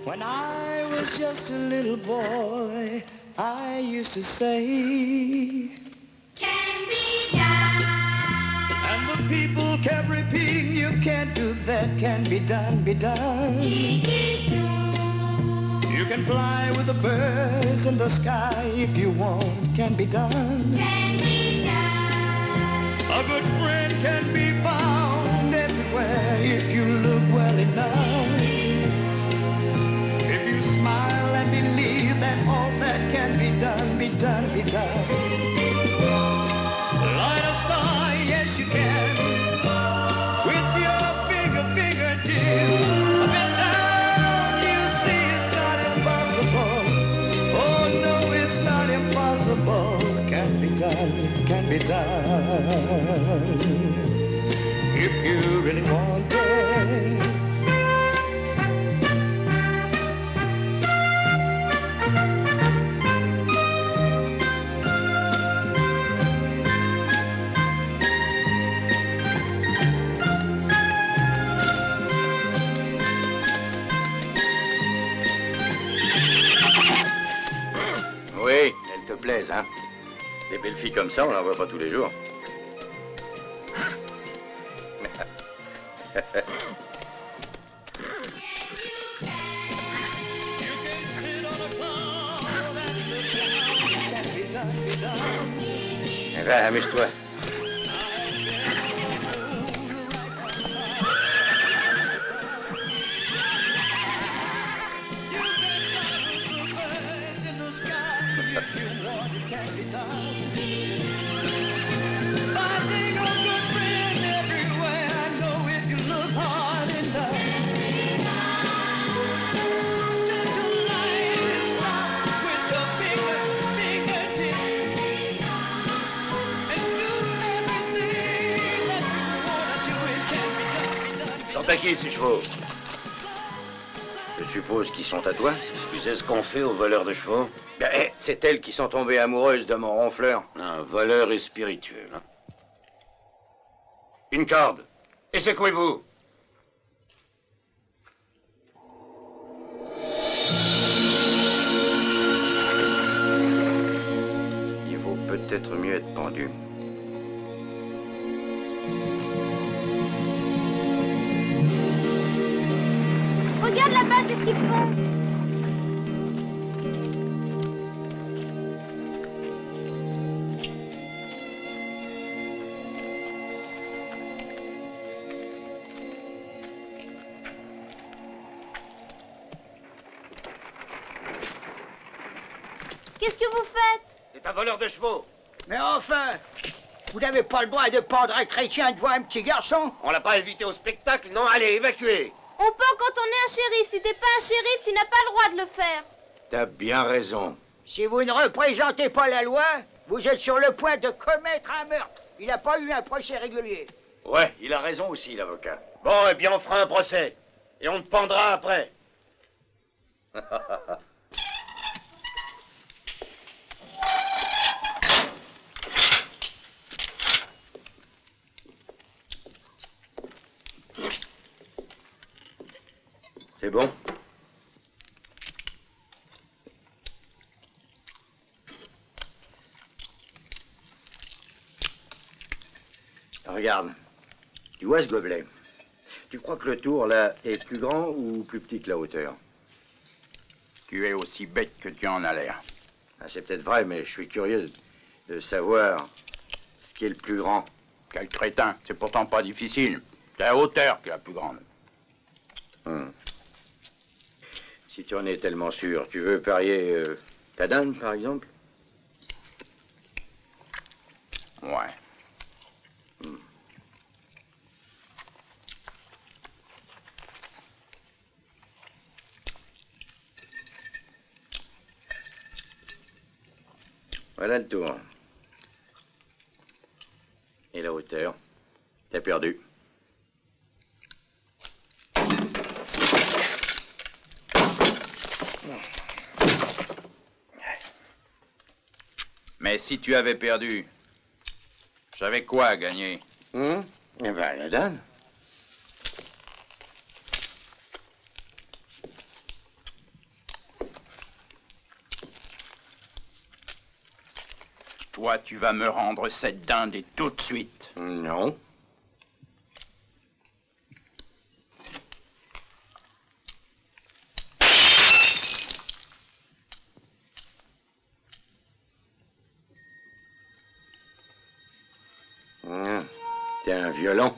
When I was just a little boy, I used to say, can be done. And the people kept repeating, you can't do that, can be done, be done. You can fly with the birds in the sky if you want, can be done. Can be done. A good friend can be found everywhere if you look well enough. If you smile and believe that all that can be done, be done, be done. Light a star, yes you can, with your fingertips. Up and down, you see it's not impossible. Oh no, it's not impossible. Can be done, can be done. If you really want it. Oui, elles te plaisent, hein. Des belles filles comme ça, on n'en voit pas tous les jours. Eh ben, amuse-toi. Sont à qui ces chevaux? Je suppose qu'ils sont à toi. Tu sais ce qu'on fait aux voleurs de chevaux? Ben, c'est elles qui sont tombées amoureuses de mon ronfleur. Un voleur est spirituel. Hein? Une corde. Et secouez-vous. Il vaut peut-être mieux être pendu. Regarde là-bas, qu'est-ce qu'ils font? Qu'est-ce que vous faites? C'est un voleur de chevaux. Mais enfin, vous n'avez pas le droit de pendre un chrétien devant un petit garçon? On l'a pas invité au spectacle? Non, allez, évacuez. On peut quand on est un shérif. Si t'es pas un shérif, tu n'as pas le droit de le faire. T'as bien raison. Si vous ne représentez pas la loi, vous êtes sur le point de commettre un meurtre. Il n'a pas eu un procès régulier. Ouais, il a raison aussi, l'avocat. Bon, eh bien, on fera un procès. Et on te pendra après. C'est bon? Regarde, tu vois ce gobelet? Tu crois que le tour, là, est plus grand ou plus petit que la hauteur? Tu es aussi bête que tu en as l'air. Ah, c'est peut-être vrai, mais je suis curieux de savoir ce qui est le plus grand. Quel crétin, c'est pourtant pas difficile. C'est la hauteur qui est la plus grande. Si tu en es tellement sûr, tu veux parier ta dinde, par exemple? Ouais. Voilà le tour. Et la hauteur? T'as perdu. Mais si tu avais perdu, j'avais quoi à gagner? Eh ben, la dinde. Toi, tu vas me rendre cette dinde et tout de suite. Non. T'es un violon.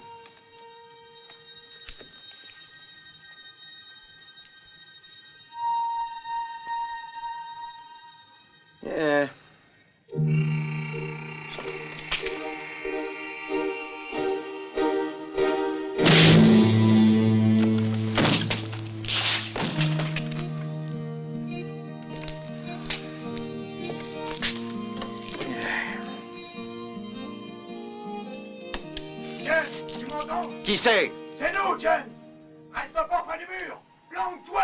Tu m'entends? Qui c'est? C'est nous, James! Reste pas près du mur! Planque-toi!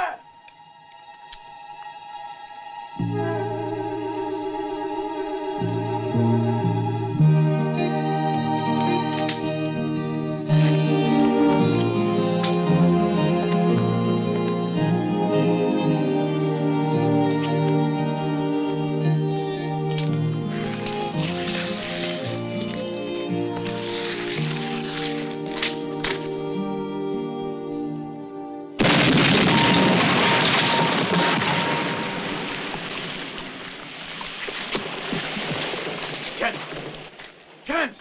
James!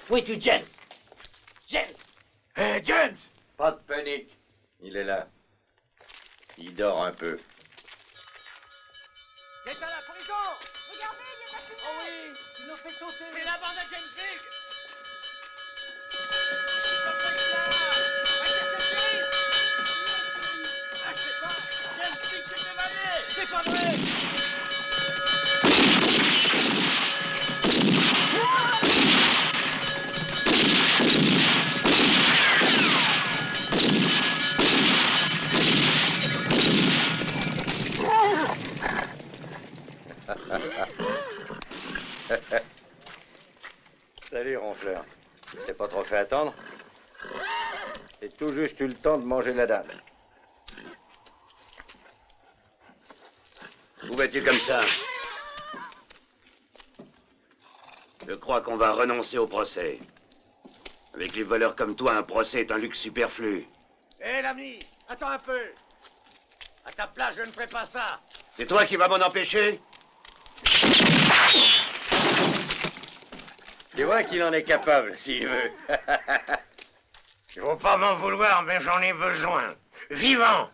Où es-tu, James? James! Hé, James! Pas de panique. Il est là. Il dort un peu. C'est à la prison! Regardez, il y a de la fumée. Oh oui, il nous fait sauter! C'est la bande à James Big. James Big s'est évadé. C'est pas vrai! Salut, ronfleur. T'es pas trop fait attendre? J'ai tout juste eu le temps de manger la dinde. Où vas-tu comme ça? Je crois qu'on va renoncer au procès. Avec les voleurs comme toi, un procès est un luxe superflu. Hé, l'ami! Attends un peu! À ta place, je ne ferai pas ça! C'est toi qui vas m'en empêcher? Tu vois qu'il en est capable, s'il veut. Il faut pas m'en vouloir, mais j'en ai besoin. Vivant!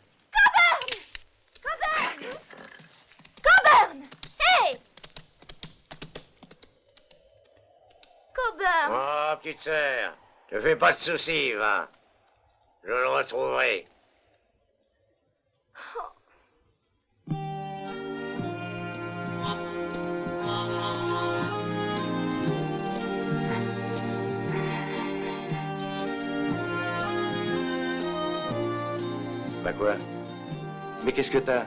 Coburn! Coburn! Hey! Coburn! Oh, petite sœur, ne fais pas de soucis, va. Je le retrouverai. Bah quoi? Mais qu'est-ce que t'as?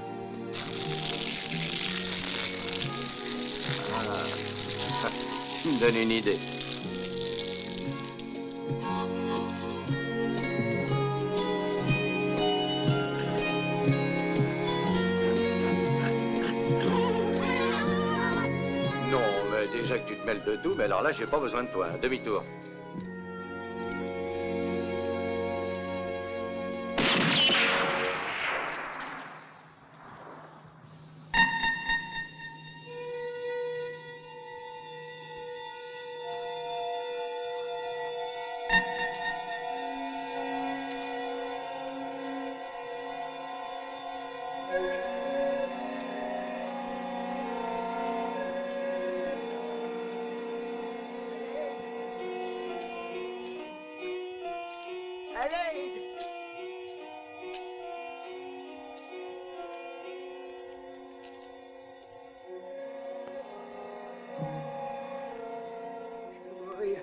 Ah. Tu me donnes une idée. Non, mais déjà que tu te mêles de tout, mais alors là, j'ai pas besoin de toi. Demi-tour. Allez! Oui.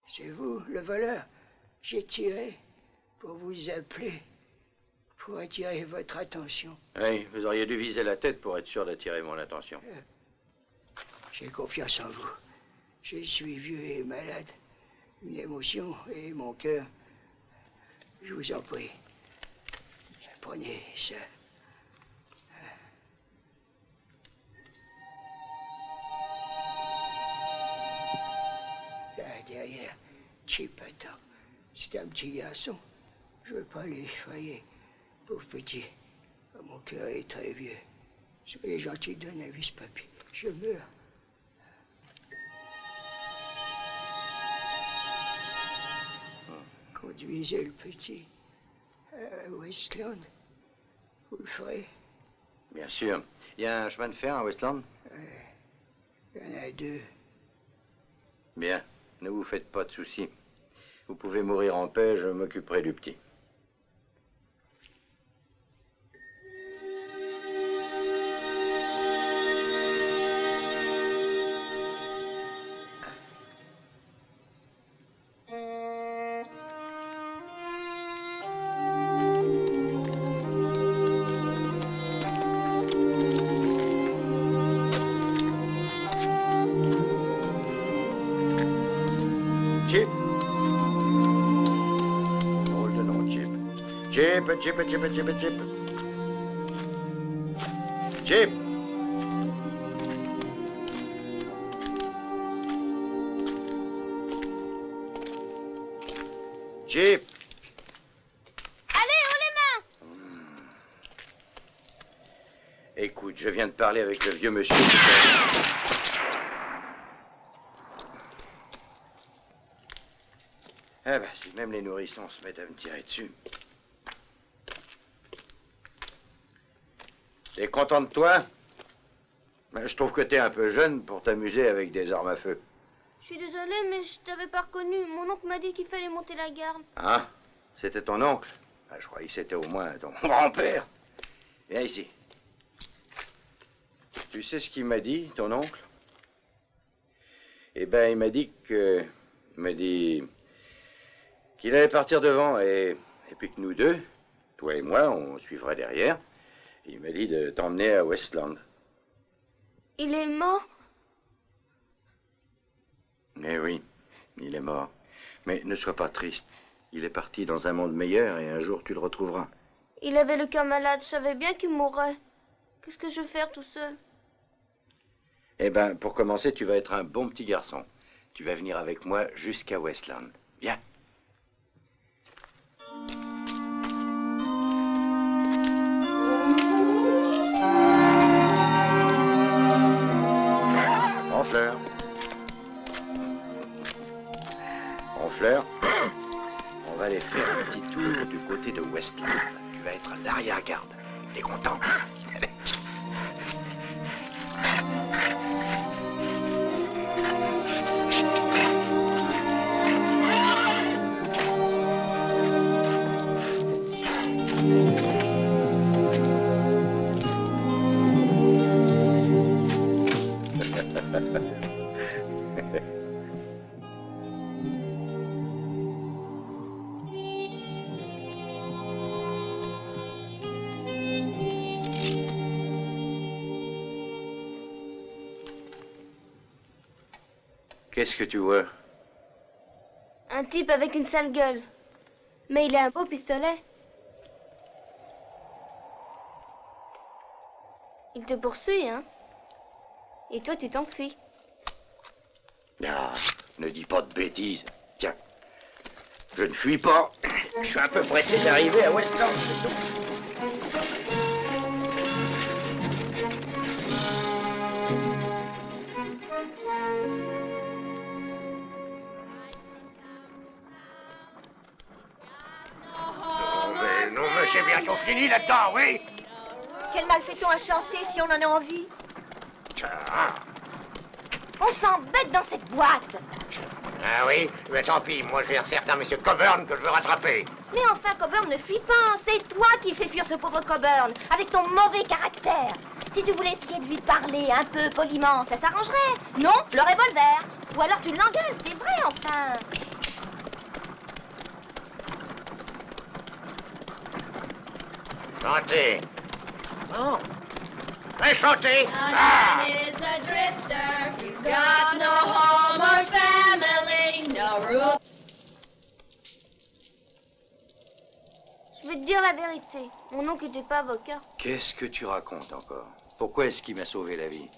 C'est vous, le voleur? J'ai tiré pour vous appeler, pour attirer votre attention. Oui, vous auriez dû viser la tête pour être sûr d'attirer mon attention. J'ai confiance en vous. Je suis vieux et malade. Une émotion et mon cœur. Je vous en prie. Prenez ça. derrière. Chip attend. C'est un petit garçon. Je veux pas l'effrayer. Pauvre petit. Mon cœur est très vieux. Soyez gentil, donne un vis-papier. Je meurs. Conduisez le petit à Westland. Vous le ferez? Bien sûr. Il y a un chemin de fer à Westland? Il y en a 2. Bien. Ne vous faites pas de soucis. Vous pouvez mourir en paix, je m'occuperai du petit. Chip. Drôle de nom, Chip. Chip. Chip. Chip. Allez, haut les mains! Écoute, je viens de parler avec le vieux monsieur. Eh ben, si même les nourrissons se mettent à me tirer dessus. T'es content de toi? Ben, je trouve que t'es un peu jeune pour t'amuser avec des armes à feu. Je suis désolée, mais je t'avais pas reconnu. Mon oncle m'a dit qu'il fallait monter la garde. Ah, c'était ton oncle? Ah, je croyais que c'était au moins ton grand-père. Viens ici. Tu sais ce qu'il m'a dit, ton oncle? Eh ben, il m'a dit qu'il allait partir devant et puis que nous deux, toi et moi, on suivrait derrière. Il m'a dit de t'emmener à Westland. Il est mort? Eh oui, il est mort. Mais ne sois pas triste. Il est parti dans un monde meilleur et un jour tu le retrouveras. Il avait le cœur malade, je savais bien qu'il mourrait. Qu'est-ce que je vais faire tout seul? Eh ben, pour commencer, tu vas être un bon petit garçon. Tu vas venir avec moi jusqu'à Westland. Viens. Ronfleur. Ronfleur. On va aller faire un petit tour du côté de Westland. Tu vas être à l'arrière-garde. T'es content? Qu'est-ce que tu vois? Un type avec une sale gueule. Mais il a un beau pistolet. Il te poursuit, hein? Et toi, tu t'enfuis. Ah, ne dis pas de bêtises. Tiens, je ne fuis pas. Je suis un peu pressé d'arriver à Westland, c'est tout. Non, mais c'est bientôt fini là-dedans, oui? Quel mal fait-on à chanter si on en a envie? Tiens. On s'embête dans cette boîte. Ah oui? Mais tant pis, moi j'ai un certain monsieur Coburn que je veux rattraper. Mais enfin, Coburn ne fuit pas. C'est toi qui fais fuir ce pauvre Coburn, avec ton mauvais caractère. Si tu voulais essayer de lui parler un peu poliment, ça s'arrangerait. Non, le revolver. Ou alors tu l'engueules, c'est vrai, enfin. Chantez. Oh. Mais chantez. A man is a drifter. He's got no home or family, no roof. Je vais te dire la vérité. Mon oncle n'était pas avocat. Qu'est-ce que tu racontes encore? Pourquoi est-ce qu'il m'a sauvé la vie?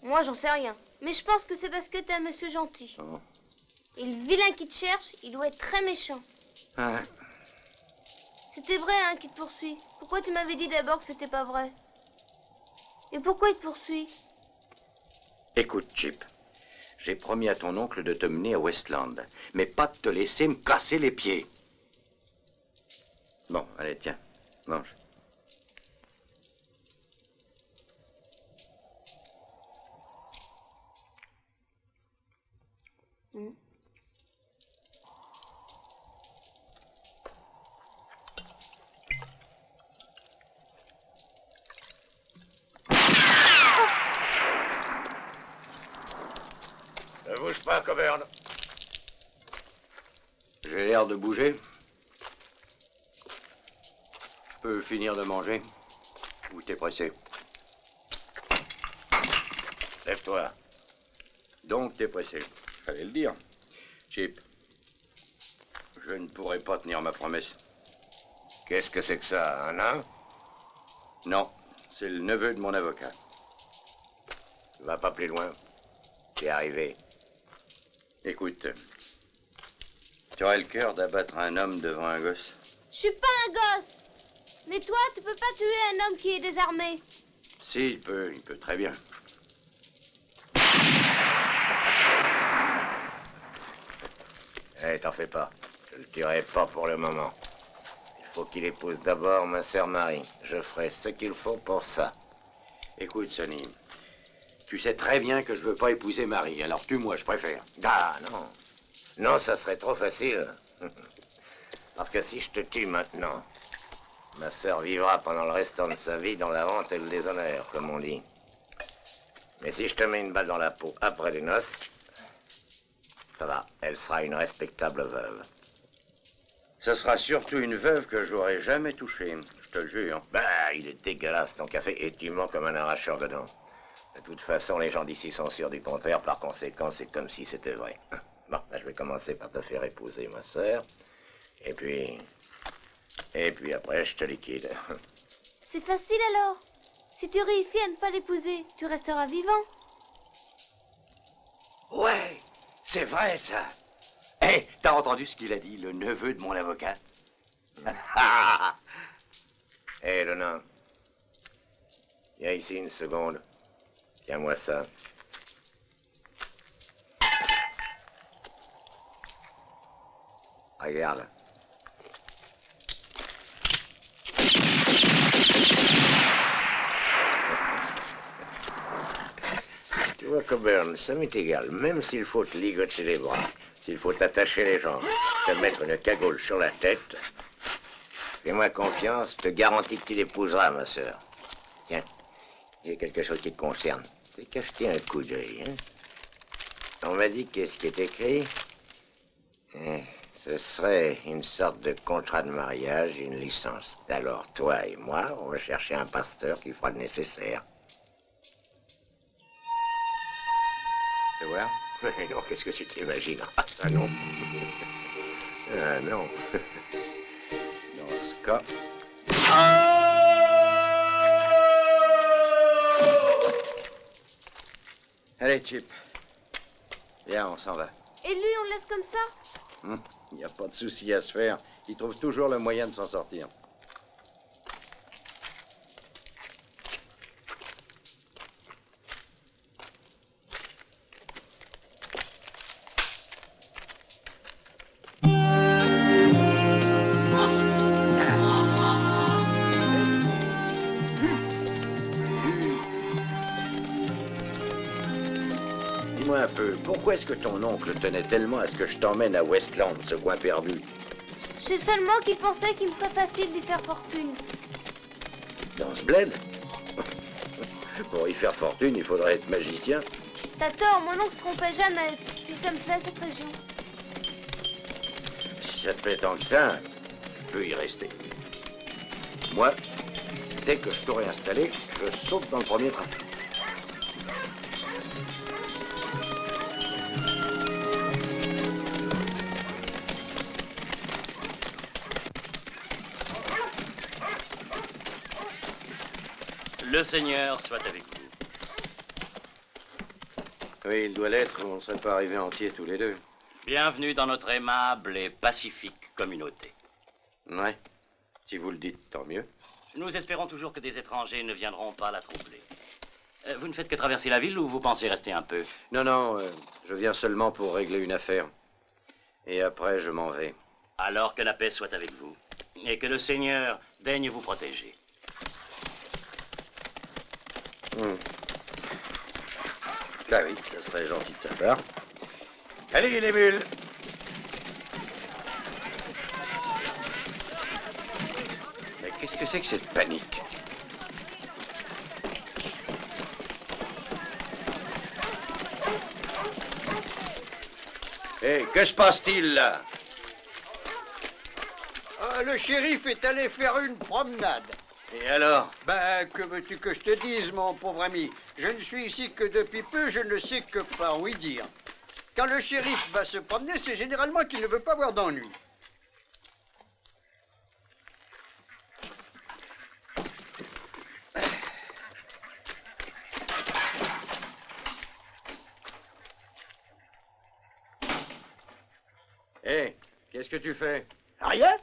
Moi, j'en sais rien. Mais je pense que c'est parce que t'es un monsieur gentil. Oh. Et le vilain qui te cherche, il doit être très méchant. Ouais. C'était vrai, hein, qui te poursuit. Pourquoi tu m'avais dit d'abord que c'était pas vrai? Et pourquoi il te poursuit? Écoute, Chip. J'ai promis à ton oncle de te mener à Westland, mais pas de te laisser me casser les pieds. Bon, allez, tiens, mange. Ne bouge pas, Coburn. J'ai l'air de bouger. Je peux finir de manger? Ou t'es pressé? Lève-toi. Donc t'es pressé. Fallait le dire. Chip, je ne pourrai pas tenir ma promesse. Qu'est-ce que c'est que ça, un nain? Non, c'est le neveu de mon avocat. Va pas plus loin. T'es arrivé. Écoute, tu aurais le cœur d'abattre un homme devant un gosse? Je suis pas un gosse. Mais toi, tu peux pas tuer un homme qui est désarmé. Si, il peut très bien. Eh, t'en fais pas. Je le tuerai pas pour le moment. Il faut qu'il épouse d'abord ma sœur Marie. Je ferai ce qu'il faut pour ça. Écoute, Sonny, tu sais très bien que je veux pas épouser Marie, alors tue-moi, je préfère. Ah, non. Non, ça serait trop facile. Parce que si je te tue maintenant, ma sœur vivra pendant le restant de sa vie dans la honte et le déshonneur, comme on dit. Mais si je te mets une balle dans la peau après les noces, ça va, elle sera une respectable veuve. Ce sera surtout une veuve que j'aurais jamais touchée, je te le jure. Bah, il est dégueulasse ton café et tu mens comme un arracheur de dents. De toute façon, les gens d'ici sont sûrs du contraire, par conséquent, c'est comme si c'était vrai. Bon, là, je vais commencer par te faire épouser ma sœur, et puis après, je te liquide. C'est facile alors. Si tu réussis à ne pas l'épouser, tu resteras vivant. Ouais, c'est vrai ça. Hé, t'as entendu ce qu'il a dit, le neveu de mon avocat? Hé, le nain. Viens ici une seconde. Tiens-moi ça. Regarde. Tu vois, Coburn, ça m'est égal. Même s'il faut te ligoter les bras, s'il faut t'attacher les jambes, te mettre une cagoule sur la tête, fais-moi confiance, je te garantis que tu l'épouseras, ma sœur. Tiens, j'ai quelque chose qui te concerne. T'es qu'à jeter un coup d'œil, hein? On m'a dit qu'est-ce qui est écrit? Ce serait une sorte de contrat de mariage et une licence. Alors, toi et moi, on va chercher un pasteur qui fera le nécessaire. Tu vois? Mais non, qu'est-ce que tu t'imagines? Ah, ça non. Ah non. Dans ce cas... Allez, Chip. Viens, on s'en va. Et lui, on le laisse comme ça? Il n'y a pas de souci à se faire. Il trouve toujours le moyen de s'en sortir. Dis-moi un peu, pourquoi est-ce que ton oncle tenait tellement à ce que je t'emmène à Westland, ce coin perdu? Je sais seulement qu'il pensait qu'il me serait facile d'y faire fortune. Dans ce bled? Pour y faire fortune, il faudrait être magicien. T'as tort, mon oncle se trompait jamais. Puis ça me plaît, cette région. Si ça te plaît tant que ça, tu peux y rester. Moi, dès que je t'aurai installé, je saute dans le premier train. Le Seigneur soit avec vous. Oui, il doit l'être, on ne serait pas arrivés entiers tous les deux. Bienvenue dans notre aimable et pacifique communauté. Ouais. Si vous le dites, tant mieux. Nous espérons toujours que des étrangers ne viendront pas la troubler. Vous ne faites que traverser la ville ou vous pensez rester un peu? Non, non, je viens seulement pour régler une affaire. Et après, je m'en vais. Alors que la paix soit avec vous. Et que le Seigneur daigne vous protéger. Bah oui, ça serait gentil de sa part. Allez, les mules! Mais qu'est-ce que c'est que cette panique? Hé, que se passe-t-il, là? Le shérif est allé faire une promenade. Et alors? Ben, que veux-tu que je te dise, mon pauvre ami? Je ne suis ici que depuis peu, je ne sais que par oui dire. Quand le shérif va se promener, c'est généralement qu'il ne veut pas avoir d'ennui. Hé, qu'est-ce que tu fais? Rien?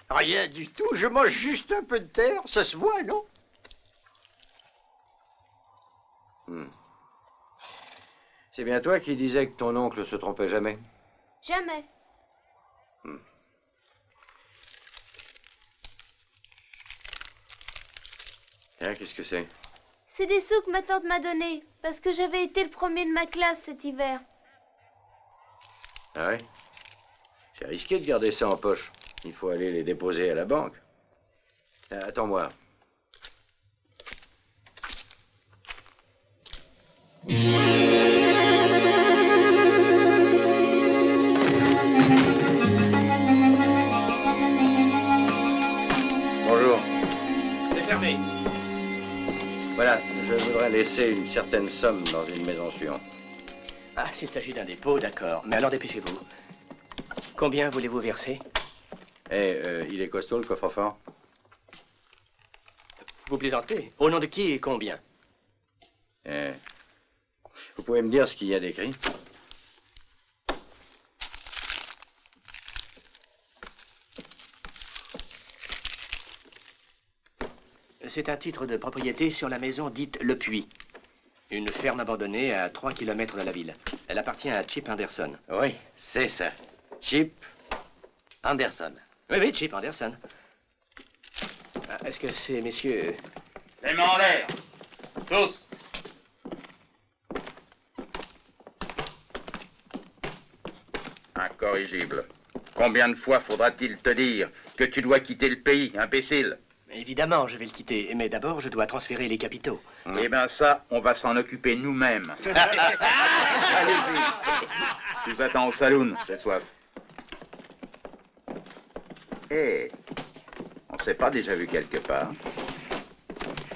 Rien du tout, je mange juste un peu de terre, ça se voit, non? C'est bien toi qui disais que ton oncle se trompait jamais? Jamais. Hein, qu'est-ce que c'est? C'est des sous que ma tante m'a donnés, parce que j'avais été le premier de ma classe cet hiver. Ah ouais? C'est risqué de garder ça en poche. Il faut aller les déposer à la banque. Attends-moi. Bonjour. C'est fermé. Voilà, je voudrais laisser une certaine somme dans une maison suivante. Ah, s'il s'agit d'un dépôt, d'accord. Mais alors dépêchez-vous. Combien voulez-vous verser? Il est costaud, le coffre-fort? Vous plaisantez? Au nom de qui et combien? Vous pouvez me dire ce qu'il y a d'écrit? C'est un titre de propriété sur la maison dite Le Puits. Une ferme abandonnée à 3 km de la ville. Elle appartient à Chip Anderson. Oui, c'est ça. Chip Anderson. Oui, oui, Chip Anderson. Est-ce que ces messieurs... Les mains en l'air. Tous. Incorrigible. Combien de fois faudra-t-il te dire que tu dois quitter le pays, imbécile? Évidemment, je vais le quitter. Mais d'abord, je dois transférer les capitaux. Eh bien ça, on va s'en occuper nous-mêmes. Allez-y. Tu vas-t'en au saloon, j'ai soif. On s'est pas déjà vu quelque part?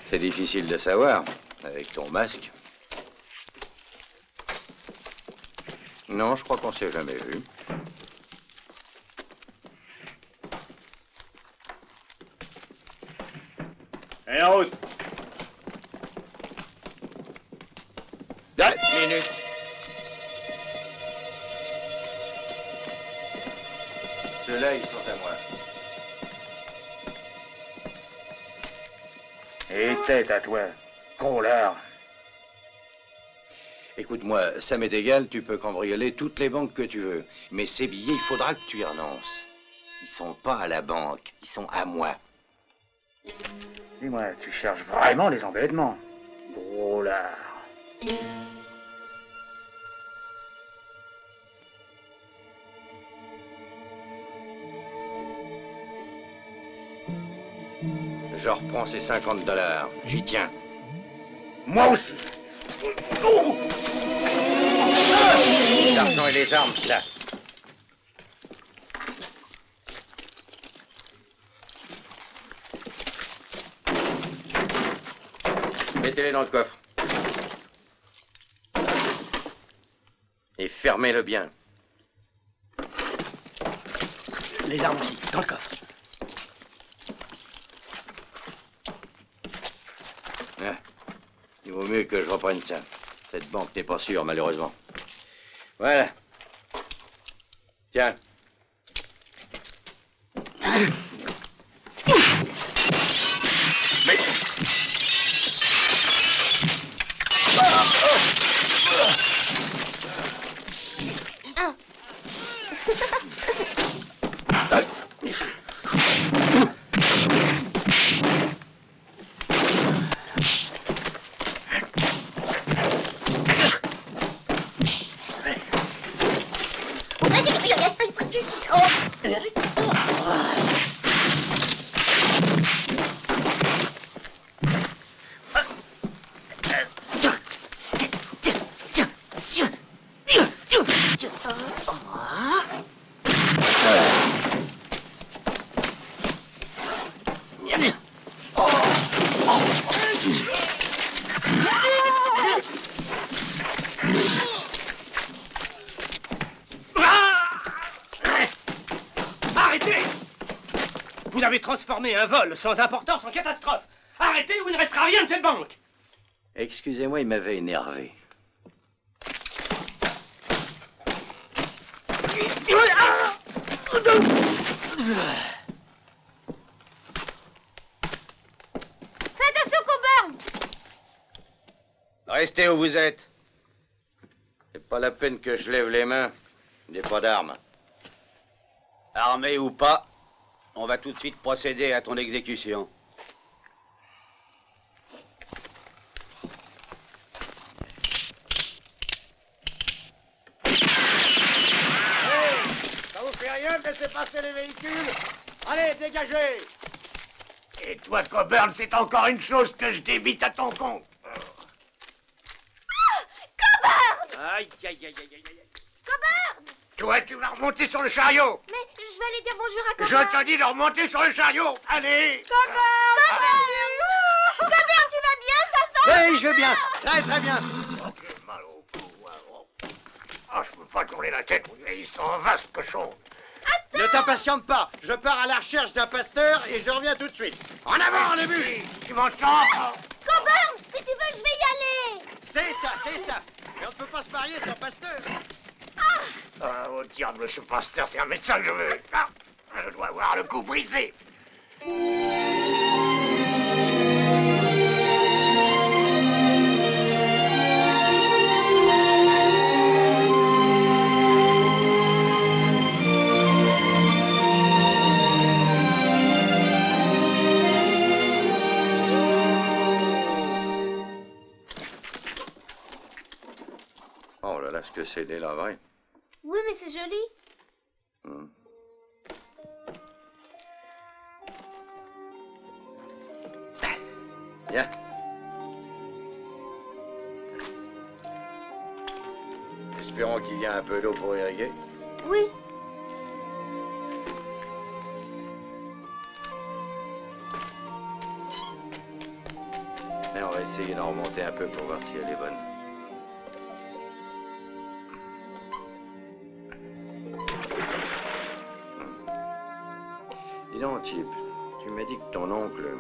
C'est difficile de savoir, avec ton masque. Non, je crois qu'on s'est jamais vu. Et en route. 2 minutes. Ceux-là, ils sont à moi. Et tête à toi, gros lard. Écoute-moi, ça m'est égal, tu peux cambrioler toutes les banques que tu veux. Mais ces billets, il faudra que tu y renonces. Ils sont pas à la banque, ils sont à moi. Dis-moi, tu cherches vraiment les embêtements, gros lard. Je reprends ces $50. J'y tiens. Moi aussi. L'argent et les armes, là. Mettez-les dans le coffre. Et fermez-le bien. Les armes aussi, dans le coffre. Ah, il vaut mieux que je reprenne ça. Cette banque n'est pas sûre, malheureusement. Voilà. Tiens. Vous avez transformé un vol sans importance en catastrophe. Arrêtez ou il ne restera rien de cette banque. Excusez-moi, il m'avait énervé. Fais attention, Coburn! Restez où vous êtes. C'est pas la peine que je lève les mains. Je n'ai pas d'armes. Armé ou pas, on va tout de suite procéder à ton exécution. Ça vous fait rien de laisser passer les véhicules? Allez, dégagez! Et toi, Coburn, c'est encore une chose que je débite à ton compte. Coburn! Aïe, aïe, aïe, aïe, aïe, aïe. Coburn! Toi, tu vas remonter sur le chariot. Mais je vais aller dire bonjour à Coburn. Je te dis de remonter sur le chariot. Allez. Coburn! Coburn, tu vas bien, ça va? Oui, je vais bien. Très, très bien. Oh, j'ai mal au cou. Oh, je peux pas tourner la tête. Ils sont un vaste cochon. Ne t'impatiente pas. Je pars à la recherche d'un pasteur et je reviens tout de suite. En avant, les bus! Tu m'entends? Coburn, si tu veux, je vais y aller. C'est ça, c'est ça. Mais on ne peut pas se marier sans pasteur. Ah, au diable, ce pasteur, c'est un médecin que je veux. Ah, je dois avoir le cou brisé. Oh là là, ce que c'est délabré. Oui, mais c'est joli. Viens. Espérons qu'il y ait un peu d'eau pour irriguer. Oui. Et on va essayer d'en remonter un peu pour voir si elle est bonne. Dis donc, Chip, tu m'as dit que ton oncle...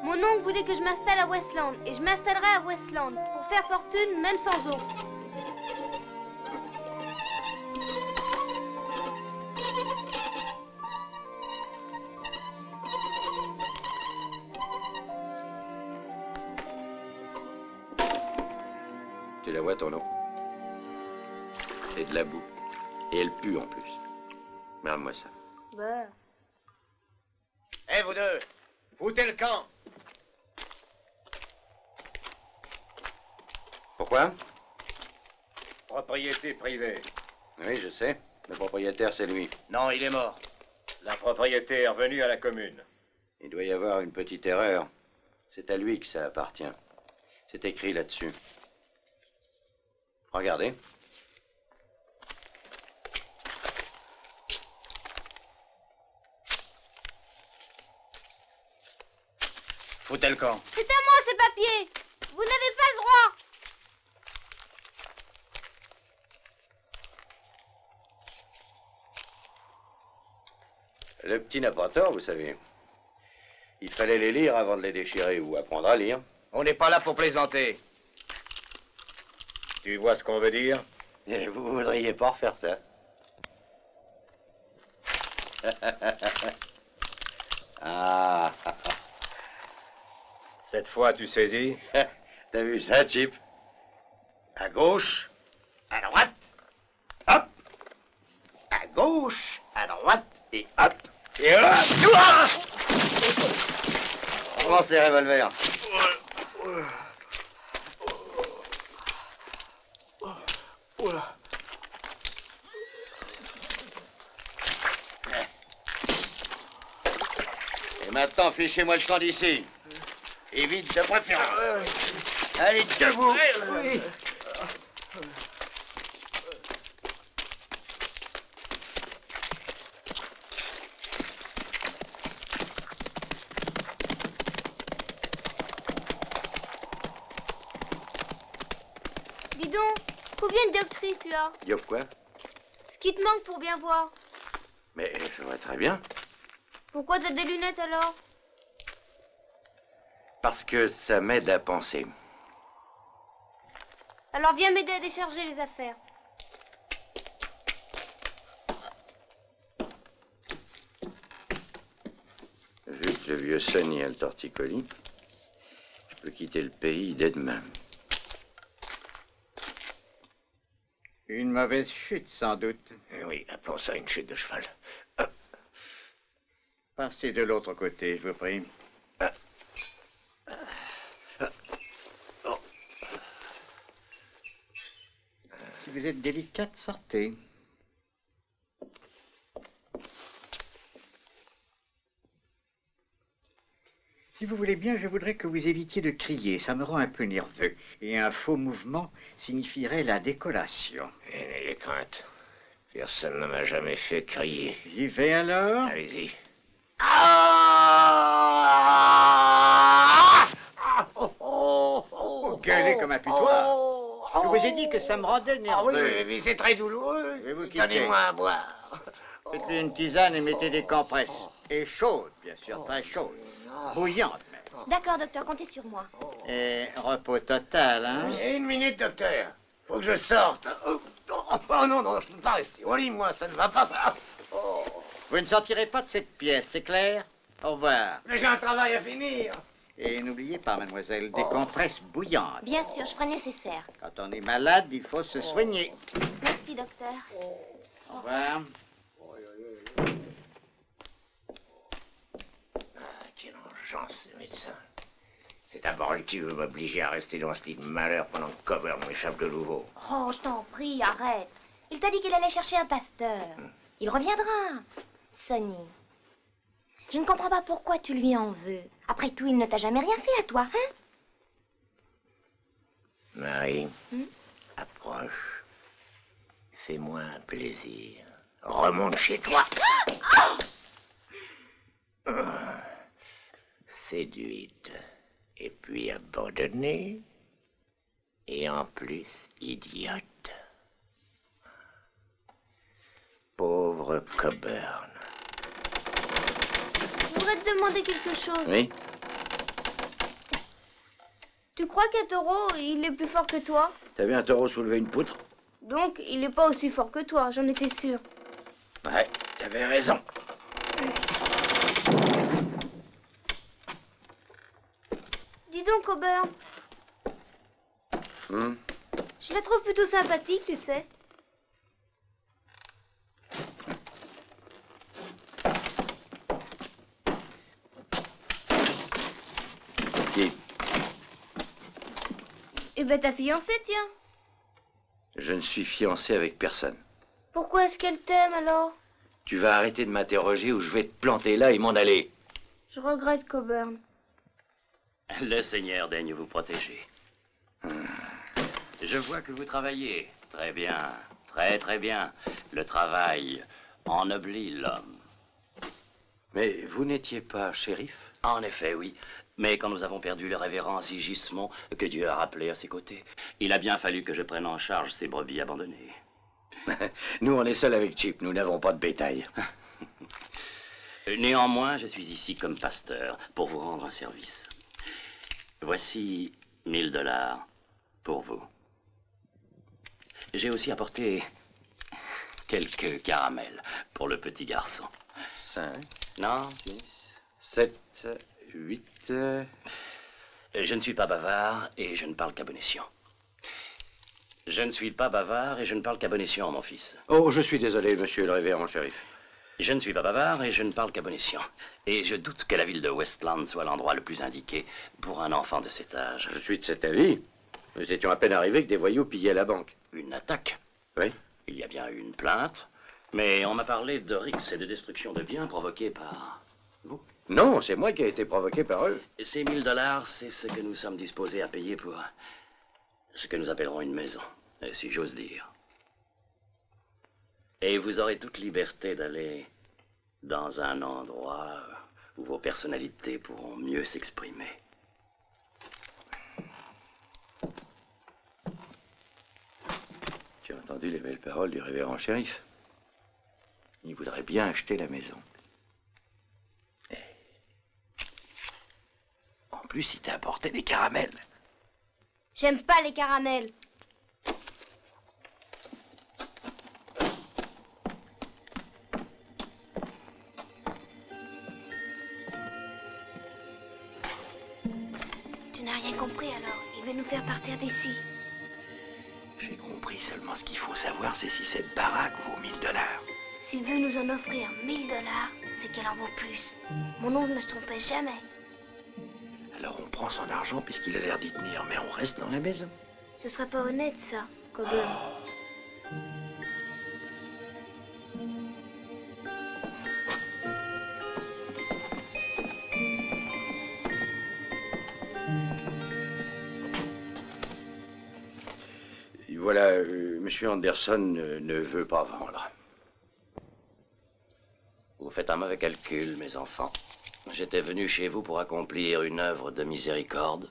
Mon oncle voulait que je m'installe à Westland, et je m'installerai à Westland, pour faire fortune, même sans eau. Tu la vois, ton eau? C'est de la boue. Et elle pue, en plus. Regarde-moi ça. Bah... Eh, vous deux, foutez le camp. Pourquoi? Propriété privée. Oui, je sais. Le propriétaire, c'est lui. Non, il est mort. La propriété est revenue à la commune. Il doit y avoir une petite erreur. C'est à lui que ça appartient. C'est écrit là-dessus. Regardez. Foutez le camp. C'est à moi, ces papiers. Vous n'avez pas le droit. Le petit n'a pas tort, vous savez. Il fallait les lire avant de les déchirer ou apprendre à lire. On n'est pas là pour plaisanter. Tu vois ce qu'on veut dire? Et vous voudriez pas refaire ça? Ah. Cette fois, tu saisis? T'as vu ça, Chip? À gauche, à droite, hop. À gauche, à droite, et hop. Et hop. Ouah! On lance les revolvers. Et maintenant, fichez-moi le camp d'ici. Et vite de préférence. Allez, debout. Oui. Dis donc, combien de dioptries tu as? Diop quoi? Ce qui te manque pour bien voir. Mais je vois très bien. Pourquoi t'as des lunettes alors? Parce que ça m'aide à penser. Alors viens m'aider à décharger les affaires. Vu que le vieux Sonny a le torticolis, je peux quitter le pays dès demain. Une mauvaise chute, sans doute. Oui, appelons ça une chute de cheval. Passez de l'autre côté, je vous prie. Si vous êtes délicate, sortez. Si vous voulez bien, je voudrais que vous évitiez de crier. Ça me rend un peu nerveux. Et un faux mouvement signifierait la décollation. Et n'ayez crainte. Personne ne m'a jamais fait crier. J'y vais alors? Allez-y. Vous gueulez comme un putois. Je vous ai dit que ça me rendait nerveux. Oui, mais c'est très douloureux. Je vais vous quitter. Donnez-moi à boire. Faites-lui une tisane et mettez des compresses. Et chaude, bien sûr, très chaude. Bouillante, même. D'accord, docteur, comptez sur moi. Et repos total, hein? Une minute, docteur. Faut que je sorte. Oh non, non, je ne peux pas rester au lit, moi, ça ne va pas. Vous ne sortirez pas de cette pièce, c'est clair? Au revoir. Mais j'ai un travail à finir. Et n'oubliez pas, mademoiselle, des compresses bouillantes. Bien sûr, je ferai le nécessaire. Quand on est malade, il faut se soigner. Merci, docteur. Au revoir. Quelle urgence, ce médecin. C'est d'abord lui qui veut m'obliger à rester dans ce lit de malheur pendant que Coburn m'échappe de nouveau. Oh, je t'en prie, arrête. Il t'a dit qu'il allait chercher un pasteur. Il reviendra. Sonny, je ne comprends pas pourquoi tu lui en veux. Après tout, il ne t'a jamais rien fait à toi, hein? Marie, approche. Fais-moi un plaisir. Remonte chez toi. Séduite. Et puis abandonnée. Et en plus, idiote. Pauvre Coburn. Je voudrais te demander quelque chose. Oui? Tu crois qu'un taureau, il est plus fort que toi? T'as vu un taureau soulever une poutre? Donc, il n'est pas aussi fort que toi, j'en étais sûre. Ouais, t'avais raison. Dis donc, Coburn, je la trouve plutôt sympathique, tu sais. Qui? Eh ben, ta fiancée, tiens. Je ne suis fiancé avec personne. Pourquoi est-ce qu'elle t'aime, alors? Tu vas arrêter de m'interroger ou je vais te planter là et m'en aller. Je regrette, Coburn. Le Seigneur daigne vous protéger. Je vois que vous travaillez. Très bien. Très, très bien. Le travail ennoblit l'homme. Mais vous n'étiez pas shérif? En effet, oui. Mais quand nous avons perdu le révérend Sigismond, que Dieu a rappelé à ses côtés, il a bien fallu que je prenne en charge ces brebis abandonnées. Nous, on est seuls avec Chip. Nous n'avons pas de bétail. Néanmoins, je suis ici comme pasteur pour vous rendre un service. Voici 1000 $ pour vous. J'ai aussi apporté quelques caramels pour le petit garçon. 5. Non. 6, 7, 8. Je ne suis pas bavard et je ne parle qu'à bon escient. Je ne suis pas bavard et je ne parle qu'à bon escient, mon fils. Oh, je suis désolé, monsieur le révérend shérif. Je ne suis pas bavard et je ne parle qu'à bon escient. Et je doute que la ville de Westland soit l'endroit le plus indiqué pour un enfant de cet âge. Je suis de cet avis. Nous étions à peine arrivés que des voyous pillaient la banque. Une attaque? Oui. Il y a bien eu une plainte, mais on m'a parlé de rixes et de destruction de biens provoqués par vous. Non, c'est moi qui ai été provoqué par eux. Et ces $1000, c'est ce que nous sommes disposés à payer pour ce que nous appellerons une maison, si j'ose dire. Et vous aurez toute liberté d'aller dans un endroit où vos personnalités pourront mieux s'exprimer. Tu as entendu les belles paroles du révérend shérif? Il voudrait bien acheter la maison. En plus, il t'a apporté des caramels. J'aime pas les caramels. Tu n'as rien compris alors. Il veut nous faire partir d'ici. J'ai compris, seulement ce qu'il faut savoir, c'est si cette baraque vaut $1000. S'il veut nous en offrir $1000, c'est qu'elle en vaut plus. Mon oncle ne se trompait jamais. Alors on prend son argent puisqu'il a l'air d'y tenir, mais on reste dans la maison. Ce serait pas honnête, ça, Coburn. Et voilà, monsieur Anderson ne veut pas vendre. Vous faites un mauvais calcul, mes enfants. J'étais venu chez vous pour accomplir une œuvre de miséricorde.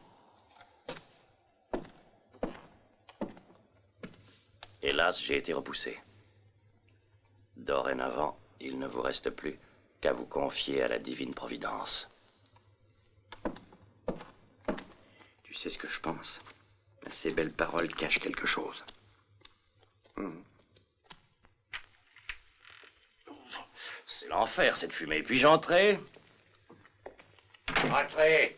Hélas, j'ai été repoussé. Dorénavant, il ne vous reste plus qu'à vous confier à la divine providence. Tu sais ce que je pense? Ces belles paroles cachent quelque chose. C'est l'enfer, cette fumée. Puis-je entrer? Entrez.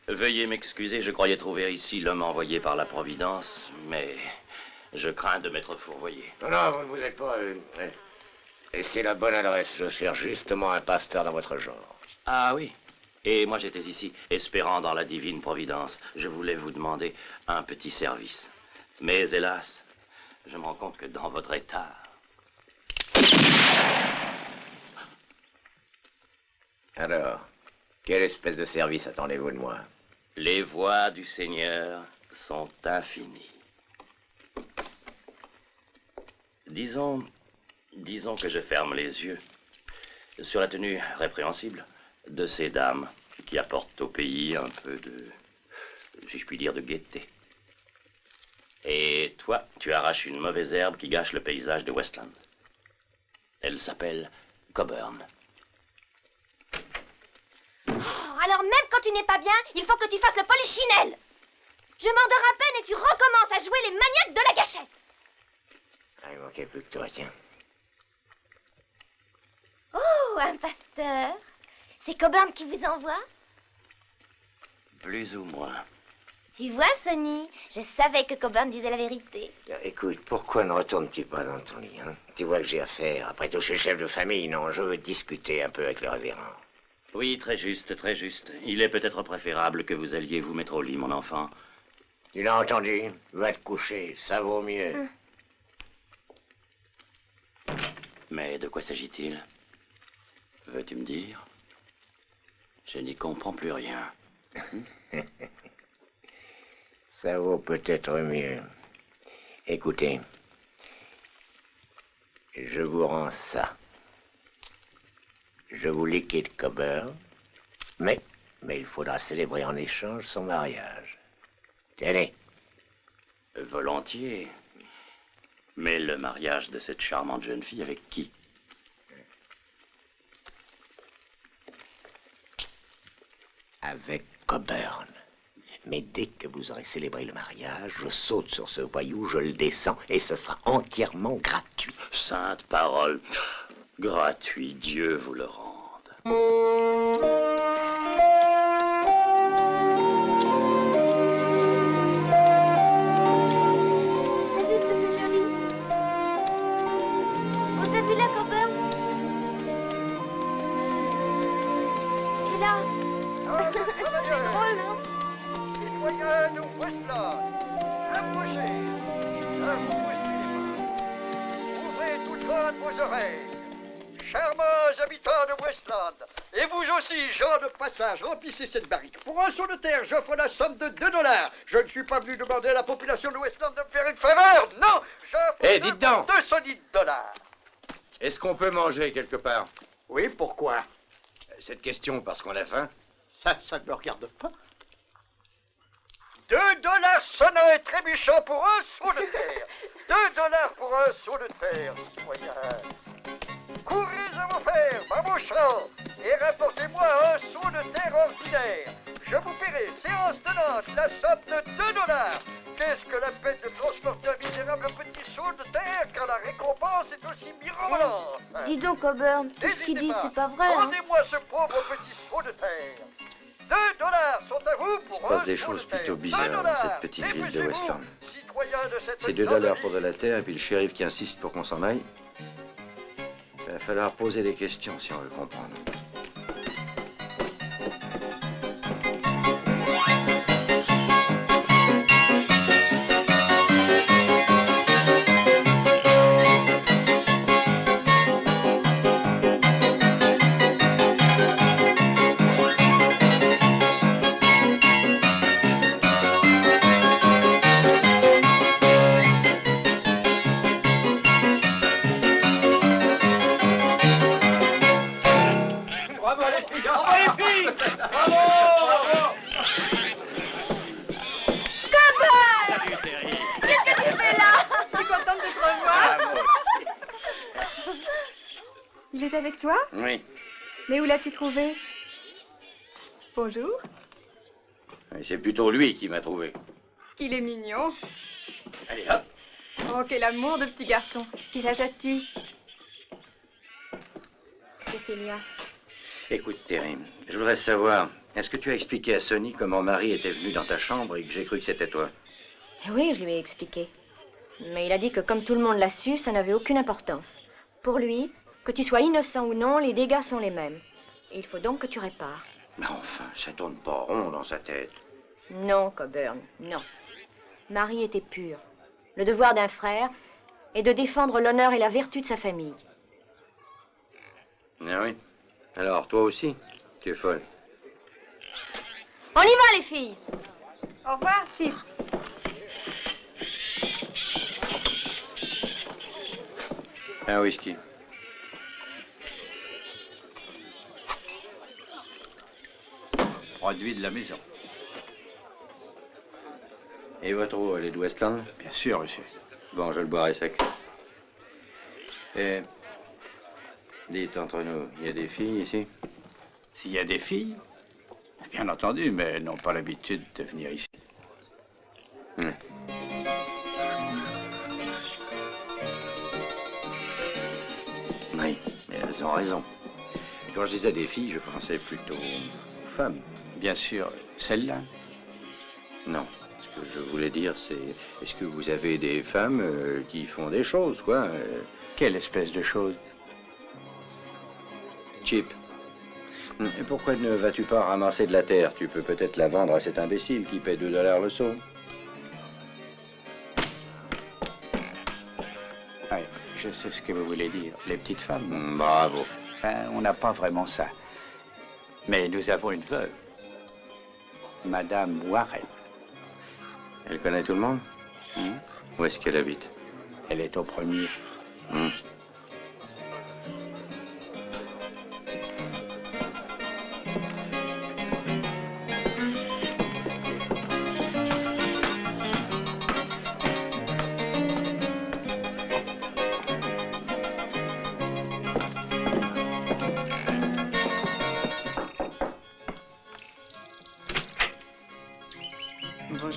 Veuillez m'excuser, je croyais trouver ici l'homme envoyé par la Providence, mais je crains de m'être fourvoyé. Non, non, vous ne vous êtes pas... Et c'est la bonne adresse. Je cherche justement un pasteur dans votre genre. Ah oui. Et moi j'étais ici, espérant dans la divine providence. Je voulais vous demander un petit service. Mais hélas, je me rends compte que dans votre état... Alors, quelle espèce de service attendez-vous de moi? Les voies du Seigneur sont infinies. Disons que je ferme les yeux sur la tenue répréhensible de ces dames qui apportent au pays un peu de, si je puis dire, de gaieté. Et toi, tu arraches une mauvaise herbe qui gâche le paysage de Westland. Elle s'appelle Coburn. Oh, alors même quand tu n'es pas bien, il faut que tu fasses le polichinelle. Je m'endors à peine et tu recommences à jouer les maniaques de la gâchette. Ah, il manquait plus que toi, tiens. Oh, un pasteur. C'est Coburn qui vous envoie? Plus ou moins. Tu vois, Sonny, je savais que Coburn disait la vérité. Écoute, pourquoi ne retournes-tu pas dans ton lit, hein? Tu vois que j'ai affaire. Après tout, je suis chef de famille, non? Je veux discuter un peu avec le révérend. Oui, très juste, très juste. Il est peut-être préférable que vous alliez vous mettre au lit, mon enfant. Tu l'as entendu? Va te coucher, ça vaut mieux. Mais de quoi s'agit-il? Veux-tu me dire? Je n'y comprends plus rien. Ça vaut peut-être mieux. Écoutez, je vous rends ça. Je vous liquide Coburn, mais il faudra célébrer en échange son mariage. Tenez. Volontiers. Mais le mariage de cette charmante jeune fille avec qui? Avec Coburn. Mais dès que vous aurez célébré le mariage, je saute sur ce voyou, je le descends, et ce sera entièrement gratuit. Sainte parole. Gratuit, Dieu vous le rende. T'as vu ce que c'est joli? Oh, t'as vu la Coburn? Et là? C'est drôle, non? Citoyens de Westland, approchez. Ne vous bousculez pas. Ouvrez toutes grandes vos oreilles. Charmants habitants de Westland, et vous aussi, gens de passage, remplissez cette barrique. Pour un seau de terre, j'offre la somme de $2. Je ne suis pas venu demander à la population de Westland de me faire une faveur. Non, j'offre dites donc. 2 solides dollars. Est-ce qu'on peut manger quelque part? Oui, pourquoi? Cette question parce qu'on a faim. Ça ne me regarde pas. $2 sonnant et trébuchant pour un seau de terre. $2 pour un seau de terre, citoyens. Courez à vos fers, à vos champs, et rapportez-moi un seau de terre ordinaire. Je vous paierai, séance tenante, la somme de $2. Qu'est-ce que la peine de transporter un misérable petit seau de terre quand la récompense est aussi mirobolante? Dis donc, Coburn, tout ce qu'il dit, c'est pas vrai, hein? Rendez-moi ce pauvre petit seau de terre. $2 sont à vous pour Il se passe des choses plutôt bizarres dans cette petite ville de Westland. C'est $2 pour de la terre et puis le shérif qui insiste pour qu'on s'en aille. Il va falloir poser des questions si on veut comprendre. Il est avec toi? Oui. Mais où l'as-tu trouvé? Bonjour. Oui, c'est plutôt lui qui m'a trouvé. Ce qu'il est mignon. Allez, hop. Oh, quel amour de petit garçon. Quel âge as-tu? Qu'est-ce qu'il y a? Écoute, Terry, je voudrais savoir, est-ce que tu as expliqué à Sonny comment Marie était venue dans ta chambre et que j'ai cru que c'était toi? Oui, je lui ai expliqué. Mais il a dit que comme tout le monde l'a su, ça n'avait aucune importance. Pour lui, que tu sois innocent ou non, les dégâts sont les mêmes. Et il faut donc que tu répares. Mais enfin, ça tourne pas rond dans sa tête. Non, Coburn, non. Marie était pure. Le devoir d'un frère est de défendre l'honneur et la vertu de sa famille. Ah oui? Alors, toi aussi, tu es folle. On y va, les filles! Au revoir, Chip. Un whisky. Produit de la maison. Et votre eau, elle est de Westland? Bien sûr, monsieur. Bon, je le boirai sec. Et... dites, entre nous, il y a des filles ici? S'il y a des filles, bien entendu, mais elles n'ont pas l'habitude de venir ici. Oui, mais elles ont raison. Quand je disais des filles, je pensais plutôt aux femmes. Bien sûr, celle-là? Non. Ce que je voulais dire, c'est... est-ce que vous avez des femmes qui font des choses, quoi? Quelle espèce de choses? Chip. Et pourquoi ne vas-tu pas ramasser de la terre? Tu peux peut-être la vendre à cet imbécile qui paie $2 le seau. Oui, je sais ce que vous voulez dire. Les petites femmes. Bravo. Ben, on n'a pas vraiment ça. Mais nous avons une veuve. Madame Warren. Elle connaît tout le monde? Où est-ce qu'elle habite? Elle est au premier.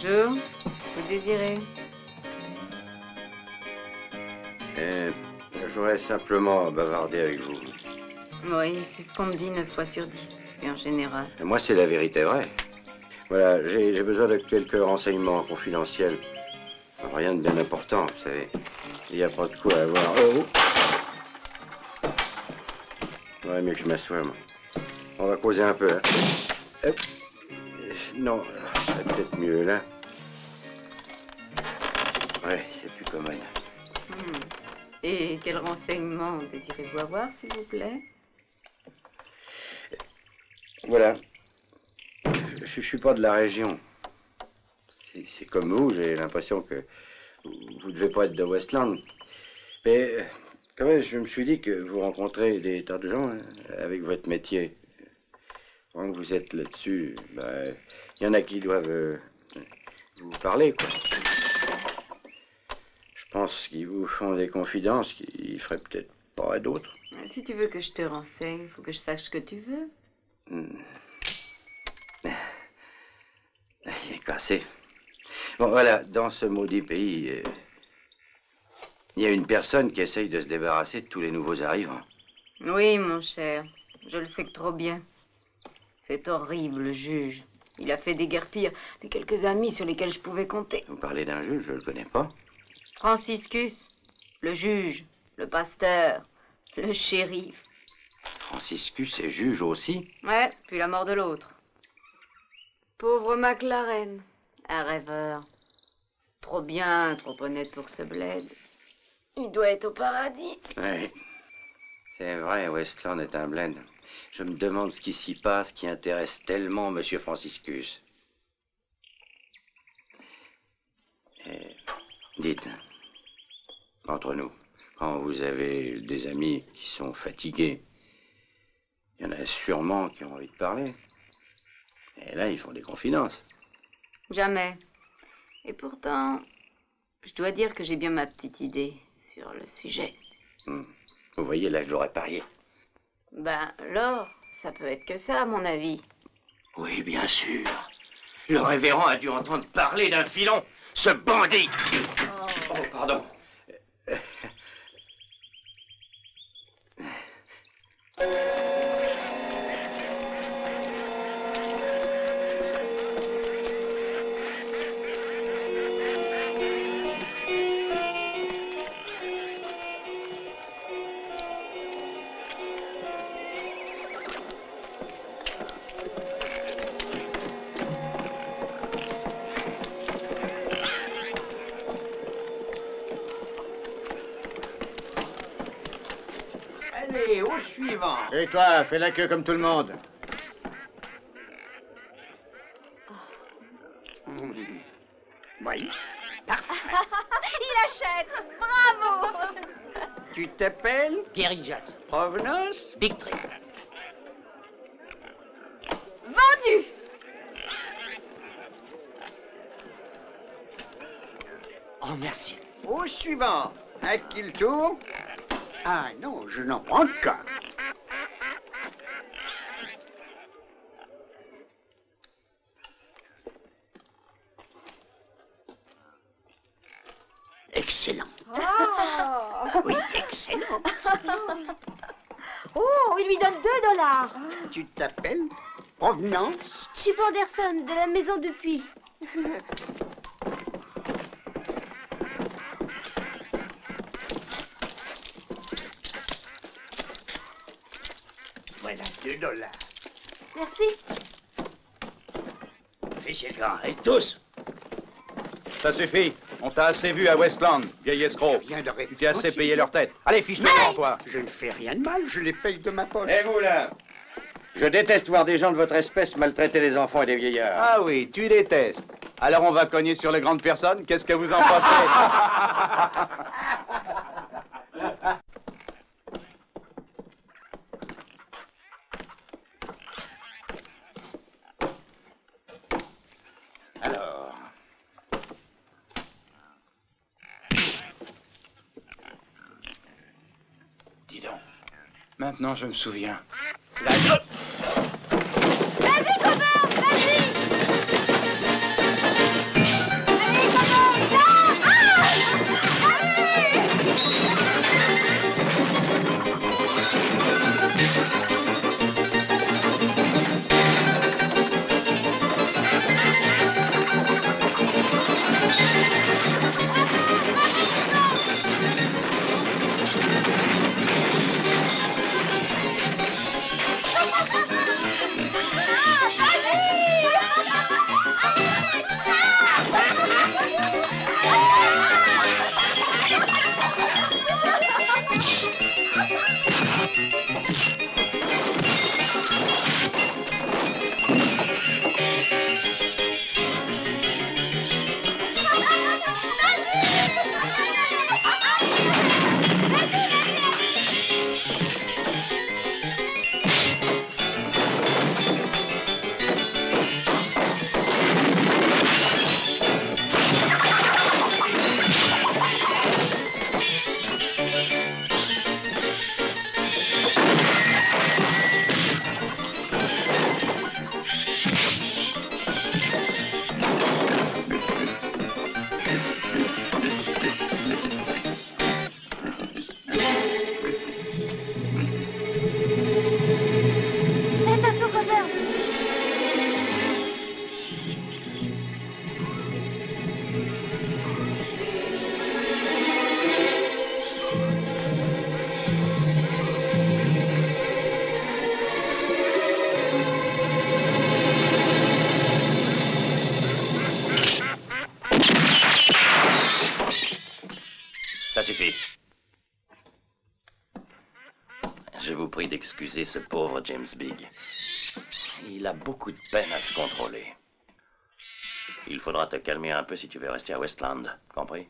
Bonjour. Vous désirez? Je voudrais simplement bavarder avec vous. Oui, c'est ce qu'on me dit 9 fois sur 10, puis en général. Et moi, c'est la vérité vraie. Voilà, j'ai besoin de quelques renseignements confidentiels. Rien de bien important, vous savez. Il n'y a pas de quoi avoir... Oh! Ouais, mieux que je m'assoie, moi. On va causer un peu, hein. Hop. Non, c'est peut-être mieux, là. Ouais, c'est plus commode. Et quel renseignement désirez-vous avoir, s'il vous plaît? Voilà. Je suis pas de la région. C'est comme vous, j'ai l'impression que vous devez pas être de Westland. Mais quand même, je me suis dit que vous rencontrez des tas de gens hein, avec votre métier. Quand vous êtes là-dessus, ben, y en a qui doivent vous parler, quoi. Je pense qu'ils vous font des confidences qu'ils feraient peut-être pas à d'autres. Si tu veux que je te renseigne, il faut que je sache ce que tu veux. C'est cassé. Bon, voilà, dans ce maudit pays, il y a une personne qui essaye de se débarrasser de tous les nouveaux arrivants. Oui, mon cher, je le sais que trop bien. C'est horrible, le juge. Il a fait déguerpir les quelques amis sur lesquels je pouvais compter. Vous parlez d'un juge, je le connais pas. Franciscus, le juge, le pasteur, le shérif. Franciscus est juge aussi? Ouais, puis la mort de l'autre. Pauvre McLaren, un rêveur. Trop bien, trop honnête pour ce bled. Il doit être au paradis. Oui, c'est vrai, Westland est un bled. Je me demande ce qui s'y passe qui intéresse tellement Monsieur Franciscus. Et dites, entre nous, quand vous avez des amis qui sont fatigués, il y en a sûrement qui ont envie de parler. Et là, ils font des confidences. Jamais. Et pourtant, je dois dire que j'ai bien ma petite idée sur le sujet. Vous voyez, là, j'aurais parié. Ben, alors, ça peut être que ça, à mon avis. Oui, bien sûr. Le révérend a dû entendre parler d'un filon. Ce bandit. Oh, pardon. Allez, au suivant. Et toi, fais la queue comme tout le monde. Oui. Il achète. Bravo. Tu t'appelles Pierre Jacques. Provenance Big Tree. Vendu. Oh, merci. Au suivant. À qui le tour? Ah non, je n'en prends qu'un. Excellent. Oh. Oui, excellent. Oh, il lui donne $2. Tu t'appelles Provenance? Chip Anderson, de la maison Dupuis. Voilà $2. Merci. Fichez le camp, et tous. Ça suffit. On t'a assez vu à Westland, vieil escroc. Rien de Tu t'es assez payé leur tête. Allez, fiche-le devant toi. Je ne fais rien de mal, je les paye de ma poche. Et vous, là? Je déteste voir des gens de votre espèce maltraiter les enfants et les vieillards. Ah oui, tu détestes. Alors on va cogner sur les grandes personnes. Qu'est-ce que vous en pensez? Alors... Dis donc. Maintenant, je me souviens. Vas-y, Coburn, vas-y. Ça suffit. Je vous prie d'excuser ce pauvre James Bigg. Il a beaucoup de peine à se contrôler. Il faudra te calmer un peu si tu veux rester à Westland, compris?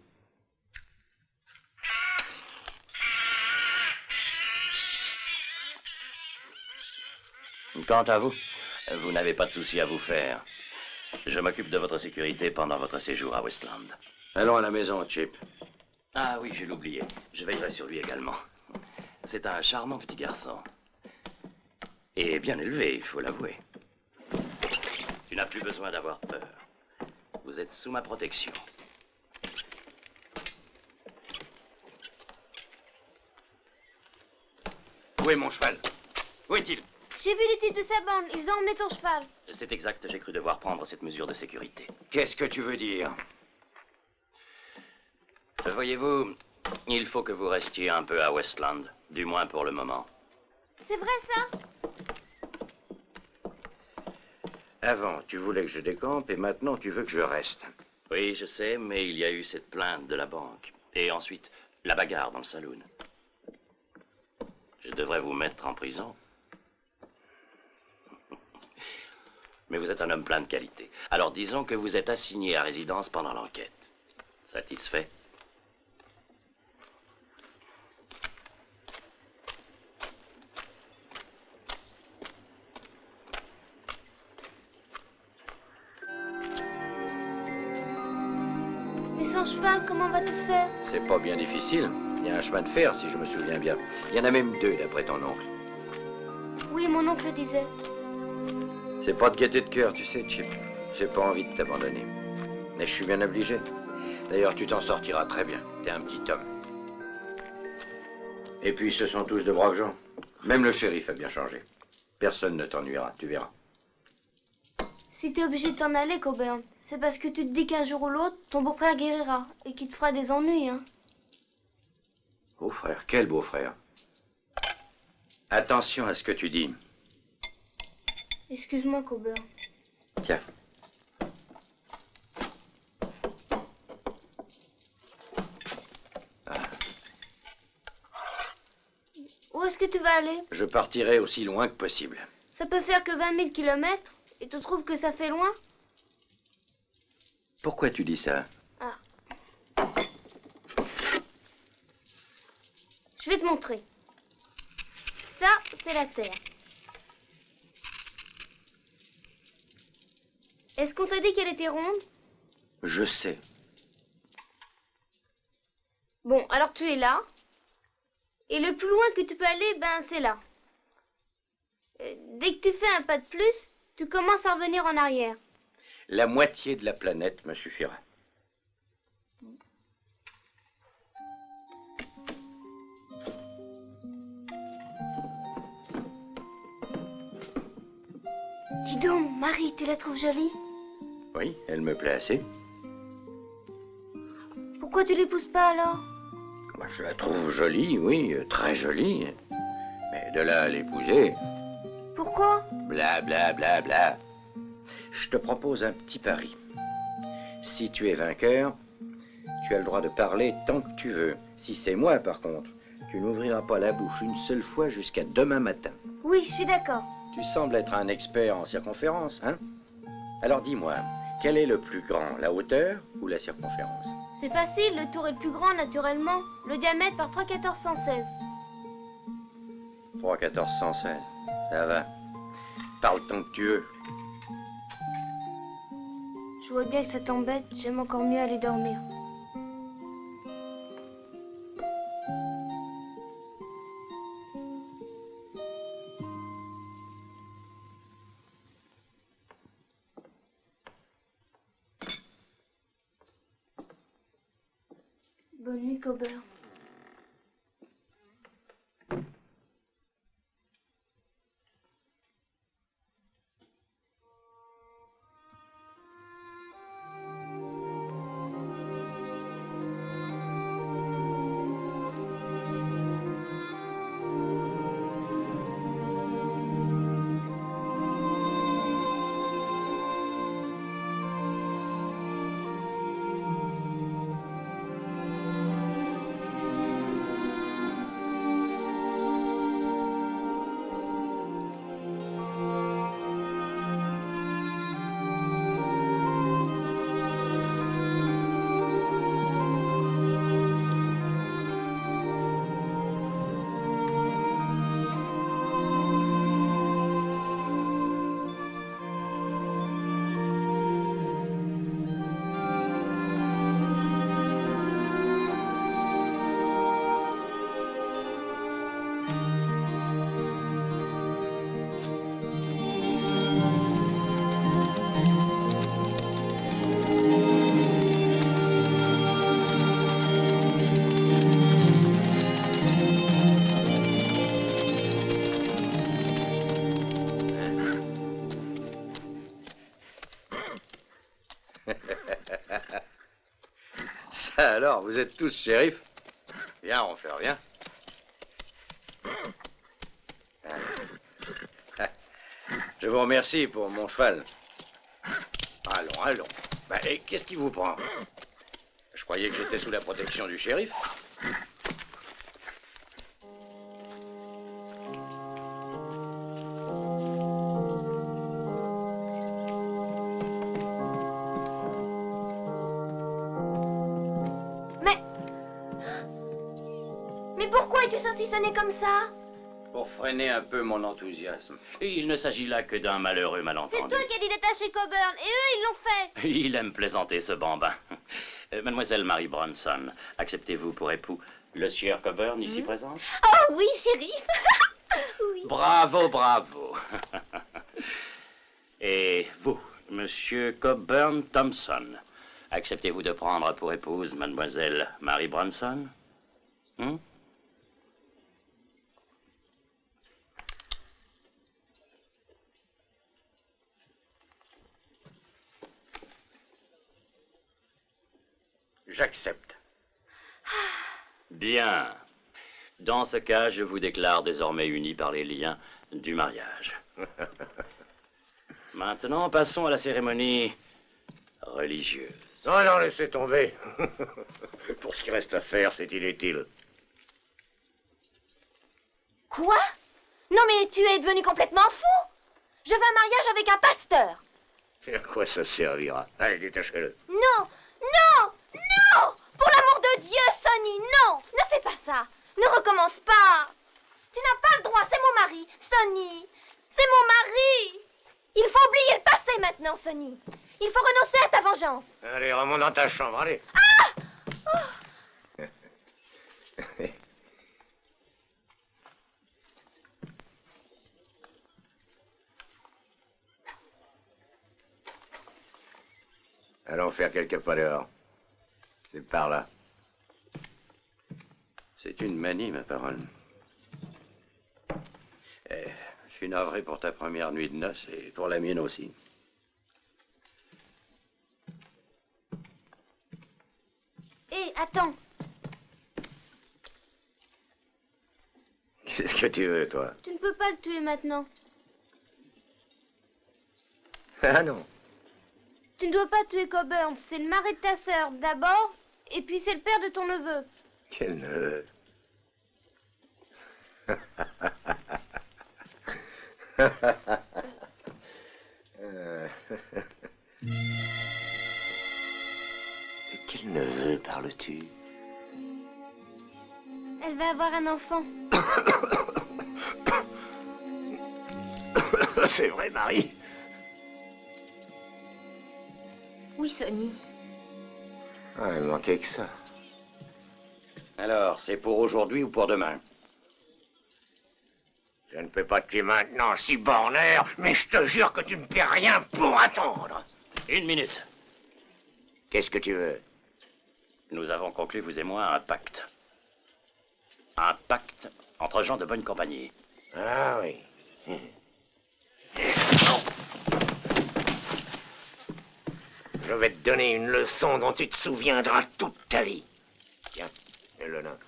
Quant à vous, vous n'avez pas de souci à vous faire. Je m'occupe de votre sécurité pendant votre séjour à Westland. Allons à la maison, Chip. Ah oui, je l'oubliais. Je veillerai sur lui également. C'est un charmant petit garçon. Et bien élevé, il faut l'avouer. Tu n'as plus besoin d'avoir peur. Vous êtes sous ma protection. Où est mon cheval? Où est-il? J'ai vu les types de sa bande. Ils ont emmené ton cheval. C'est exact, j'ai cru devoir prendre cette mesure de sécurité. Qu'est-ce que tu veux dire? Voyez-vous, il faut que vous restiez un peu à Westland, du moins pour le moment. C'est vrai, ça? Avant, tu voulais que je décampe et maintenant tu veux que je reste. Oui, je sais, mais il y a eu cette plainte de la banque. Et ensuite, la bagarre dans le saloon. Je devrais vous mettre en prison. Mais vous êtes un homme plein de qualité. Alors disons que vous êtes assigné à résidence pendant l'enquête. Satisfait? Mais sans cheval, comment vas-tu faire? C'est pas bien difficile. Il y a un chemin de fer, si je me souviens bien. Il y en a même deux, d'après ton oncle. Oui, mon oncle disait. C'est pas de gaieté de cœur, tu sais, Chip. J'ai pas envie de t'abandonner. Mais je suis bien obligé. D'ailleurs, tu t'en sortiras très bien. T'es un petit homme. Et puis, ce sont tous de braves gens. Même le shérif a bien changé. Personne ne t'ennuiera, tu verras. Si t'es obligé de t'en aller, Coburn, c'est parce que tu te dis qu'un jour ou l'autre, ton beau-frère guérira et qu'il te fera des ennuis, hein. Beau-frère, quel beau-frère. Attention à ce que tu dis. Excuse-moi, Coburn. Tiens. Où est-ce que tu vas aller? Je partirai aussi loin que possible. Ça peut faire que 20 000 kilomètres et tu trouves que ça fait loin? Pourquoi tu dis ça? Ah. Je vais te montrer. Ça, c'est la Terre. Est-ce qu'on t'a dit qu'elle était ronde? Je sais. Bon, alors tu es là. Et le plus loin que tu peux aller, ben c'est là. Dès que tu fais un pas de plus, tu commences à revenir en arrière. La moitié de la planète me suffira. Dis donc, Marie, tu la trouves jolie? Oui, elle me plaît assez. Pourquoi tu l'épouses pas alors? Bah, je la trouve jolie, oui, très jolie. Mais de là à l'épouser... Pourquoi? Bla bla bla bla. Je te propose un petit pari. Si tu es vainqueur, tu as le droit de parler tant que tu veux. Si c'est moi, par contre, tu n'ouvriras pas la bouche une seule fois jusqu'à demain matin. Oui, je suis d'accord. Tu sembles être un expert en circonférence, hein? Alors dis-moi, quel est le plus grand, la hauteur ou la circonférence? C'est facile, le tour est le plus grand naturellement. Le diamètre par 3 14 116. 3 14 116, ça va. Parle tant que tu veux. Je vois bien que ça t'embête, j'aime encore mieux aller dormir. Bonne nuit, Coburn. Ça alors, vous êtes tous shérifs? Viens, Ronfleur, viens. Je vous remercie pour mon cheval. Allons, allons. Bah, et qu'est-ce qui vous prend? Je croyais que j'étais sous la protection du shérif. Mais pourquoi es-tu saucissonné comme ça? Pour freiner un peu mon enthousiasme. Et il ne s'agit là que d'un malheureux malentendu. C'est toi qui as dit d'attacher Coburn, et eux, ils l'ont fait. Il aime plaisanter, ce bambin. Mademoiselle Mary Bronson, acceptez-vous pour époux le sieur Coburn, ici présent? Oh oui, shérif. Oui. Bravo, bravo. Et vous, monsieur Coburn Thompson, acceptez-vous de prendre pour épouse mademoiselle Mary Bronson? J'accepte. Bien. Dans ce cas, je vous déclare désormais unis par les liens du mariage. Maintenant, passons à la cérémonie religieuse. Non, non, laissez tomber. Pour ce qui reste à faire, c'est inutile. Quoi? Non mais tu es devenu complètement fou. Je veux un mariage avec un pasteur. Et à quoi ça servira? Allez, détachez-le. Non, non, non! Pour l'amour de Dieu, Sonny, non! Ne fais pas ça. Ne recommence pas. Tu n'as pas le droit, c'est mon mari, Sonny. C'est mon mari. Il faut oublier le passé maintenant, Sonny. Il faut renoncer à ta vengeance. Allez, remonte dans ta chambre, allez. Ah! Oh. Allons faire quelques pas dehors. C'est par là. C'est une manie, ma parole. Je suis navré pour ta première nuit de noces et pour la mienne aussi. Hé, attends. Qu'est-ce que tu veux, toi? Tu ne peux pas le tuer maintenant. Ah non. Tu ne dois pas tuer Coburn. C'est le mari de ta sœur, d'abord, et puis c'est le père de ton neveu. Quel neveu? De quel neveu parles-tu? Elle va avoir un enfant. C'est vrai, Marie? Oui, Sonny. Ah, il manquait que ça. Alors, c'est pour aujourd'hui ou pour demain? Je ne peux pas te tuer maintenant, si borneur, mais je te jure que tu ne perds rien pour attendre. 1 minute. Qu'est-ce que tu veux? Nous avons conclu, vous et moi, un pacte. Un pacte entre gens de bonne compagnie. Ah oui. Je vais te donner une leçon dont tu te souviendras toute ta vie. Tiens, le nain.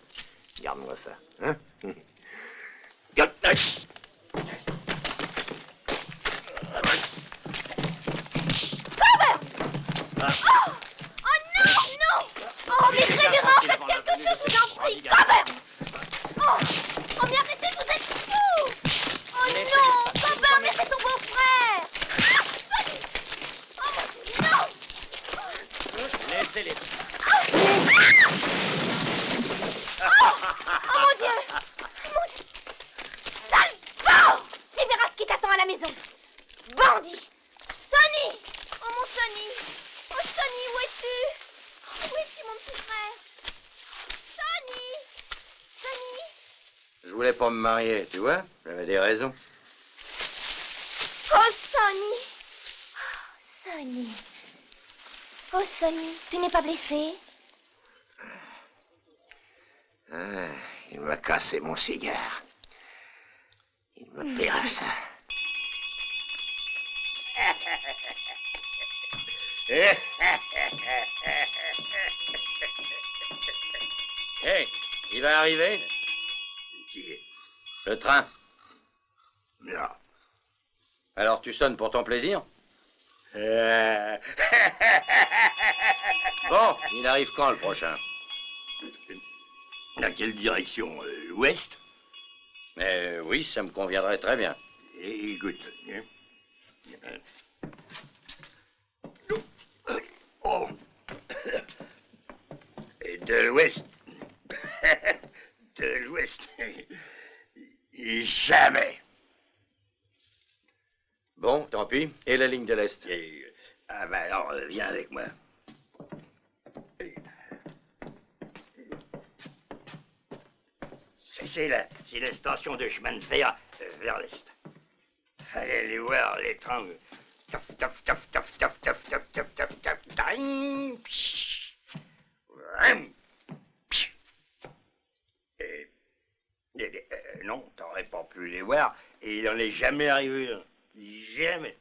Garde-moi ça. Hein? Oh! Oh non, non! Oh, mais révérend, faites quelque chose, je vous en prie! Coburn! Oh! Oh, mais arrêtez, vous êtes fous! Oh non! Coburn, mais c'est ton beau-frère! Ah! Sonny! Oh mon Dieu, non! Laissez-les. Oh mon Dieu! Mon Dieu! Sale porc! Tu verras ce qui t'attend à la maison! Bandit! Sonny! Oh mon Sonny! Oh Sonny, où es-tu? Où es-tu, mon petit frère? Sonny! Sonny! Je voulais pas me marier, tu vois? J'avais des raisons. Oh Sonny! Oh, Sonny! Oh Sonny, tu n'es pas blessé? Ah, il m'a cassé mon cigare. Il me paiera ça. Hé, il va arriver? Le train. Non. Alors tu sonnes pour ton plaisir? Bon, il arrive quand le prochain? Dans quelle direction? L'ouest? Oui, ça me conviendrait très bien. Écoute. Oh. De l'ouest. De l'ouest. Jamais. Bon, tant pis. Et la ligne de l'Est? Ah ben alors, viens avec moi. C'est la station de chemin de fer vers l'Est. Allez aller voir les trains. Taf, taf, taf, taf, taf, taf, taf, taf, taf, taf, ding, psh, ram, psh. Non, t'aurais pas pu les voir, et il n'en est jamais arrivé. Jamais.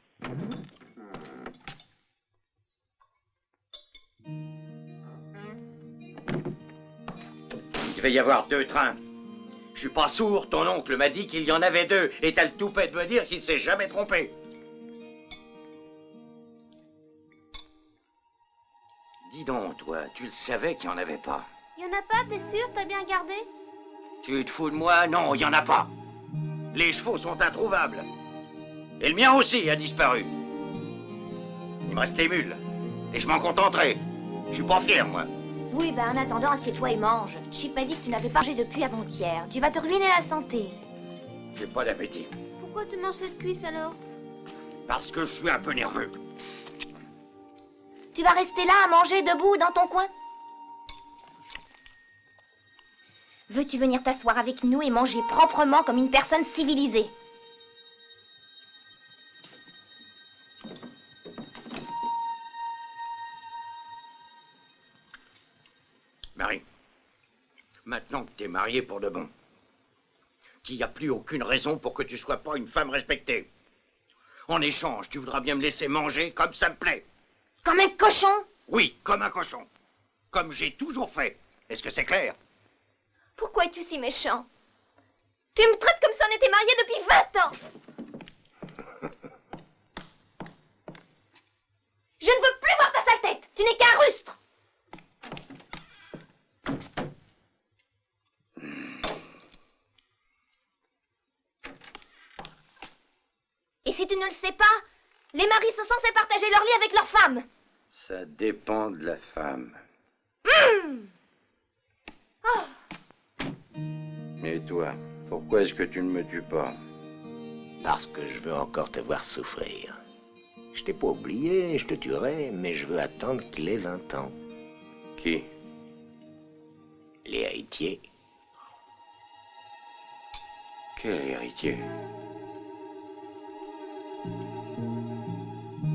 Il va y avoir 2 trains. Je suis pas sourd, ton oncle m'a dit qu'il y en avait 2, et t'as le toupet de me dire qu'il s'est jamais trompé. Dis donc, toi, tu le savais qu'il y en avait pas. Y en a pas, t'es sûr? T'as bien gardé? Tu te fous de moi? Non, il y en a pas. Les chevaux sont introuvables. Et le mien aussi a disparu. Il me reste les mules. Et je m'en contenterai. Je suis pas fier, moi. Oui, ben en attendant, assieds-toi et mange. Chip m'a dit que tu n'avais pas mangé depuis avant-hier. Tu vas te ruiner la santé. J'ai pas d'appétit. Pourquoi tu manges cette cuisse alors? Parce que je suis un peu nerveux. Tu vas rester là à manger debout dans ton coin? Veux-tu venir t'asseoir avec nous et manger proprement comme une personne civilisée? Marie, maintenant que t'es mariée pour de bon, qu'il n'y a plus aucune raison pour que tu sois pas une femme respectée. En échange, tu voudras bien me laisser manger comme ça me plaît. Comme un cochon? Oui, comme un cochon. Comme j'ai toujours fait. Est-ce que c'est clair? Pourquoi es-tu si méchant? Tu me traites comme si on était mariés depuis 20 ans. Je ne veux plus voir ta sale tête. Tu n'es qu'un rustre. Et si tu ne le sais pas, les maris sont censés partager leur lit avec leurs femmes. Ça dépend de la femme. Oh. Et toi, pourquoi est-ce que tu ne me tues pas? Parce que je veux encore te voir souffrir. Je t'ai pas oublié, je te tuerai, mais je veux attendre qu'il ait 20 ans. Qui? Les héritiers. Quel héritier?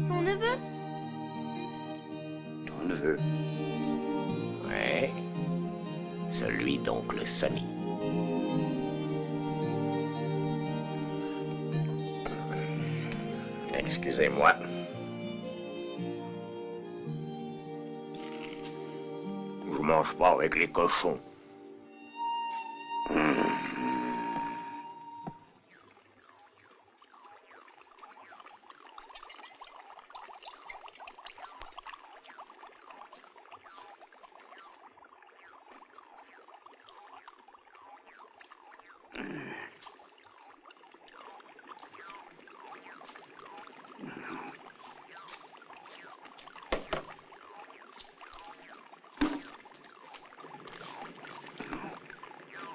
Son neveu? Ton neveu? Ouais. Celui d'oncle Sonny. Excusez-moi. Je mange pas avec les cochons.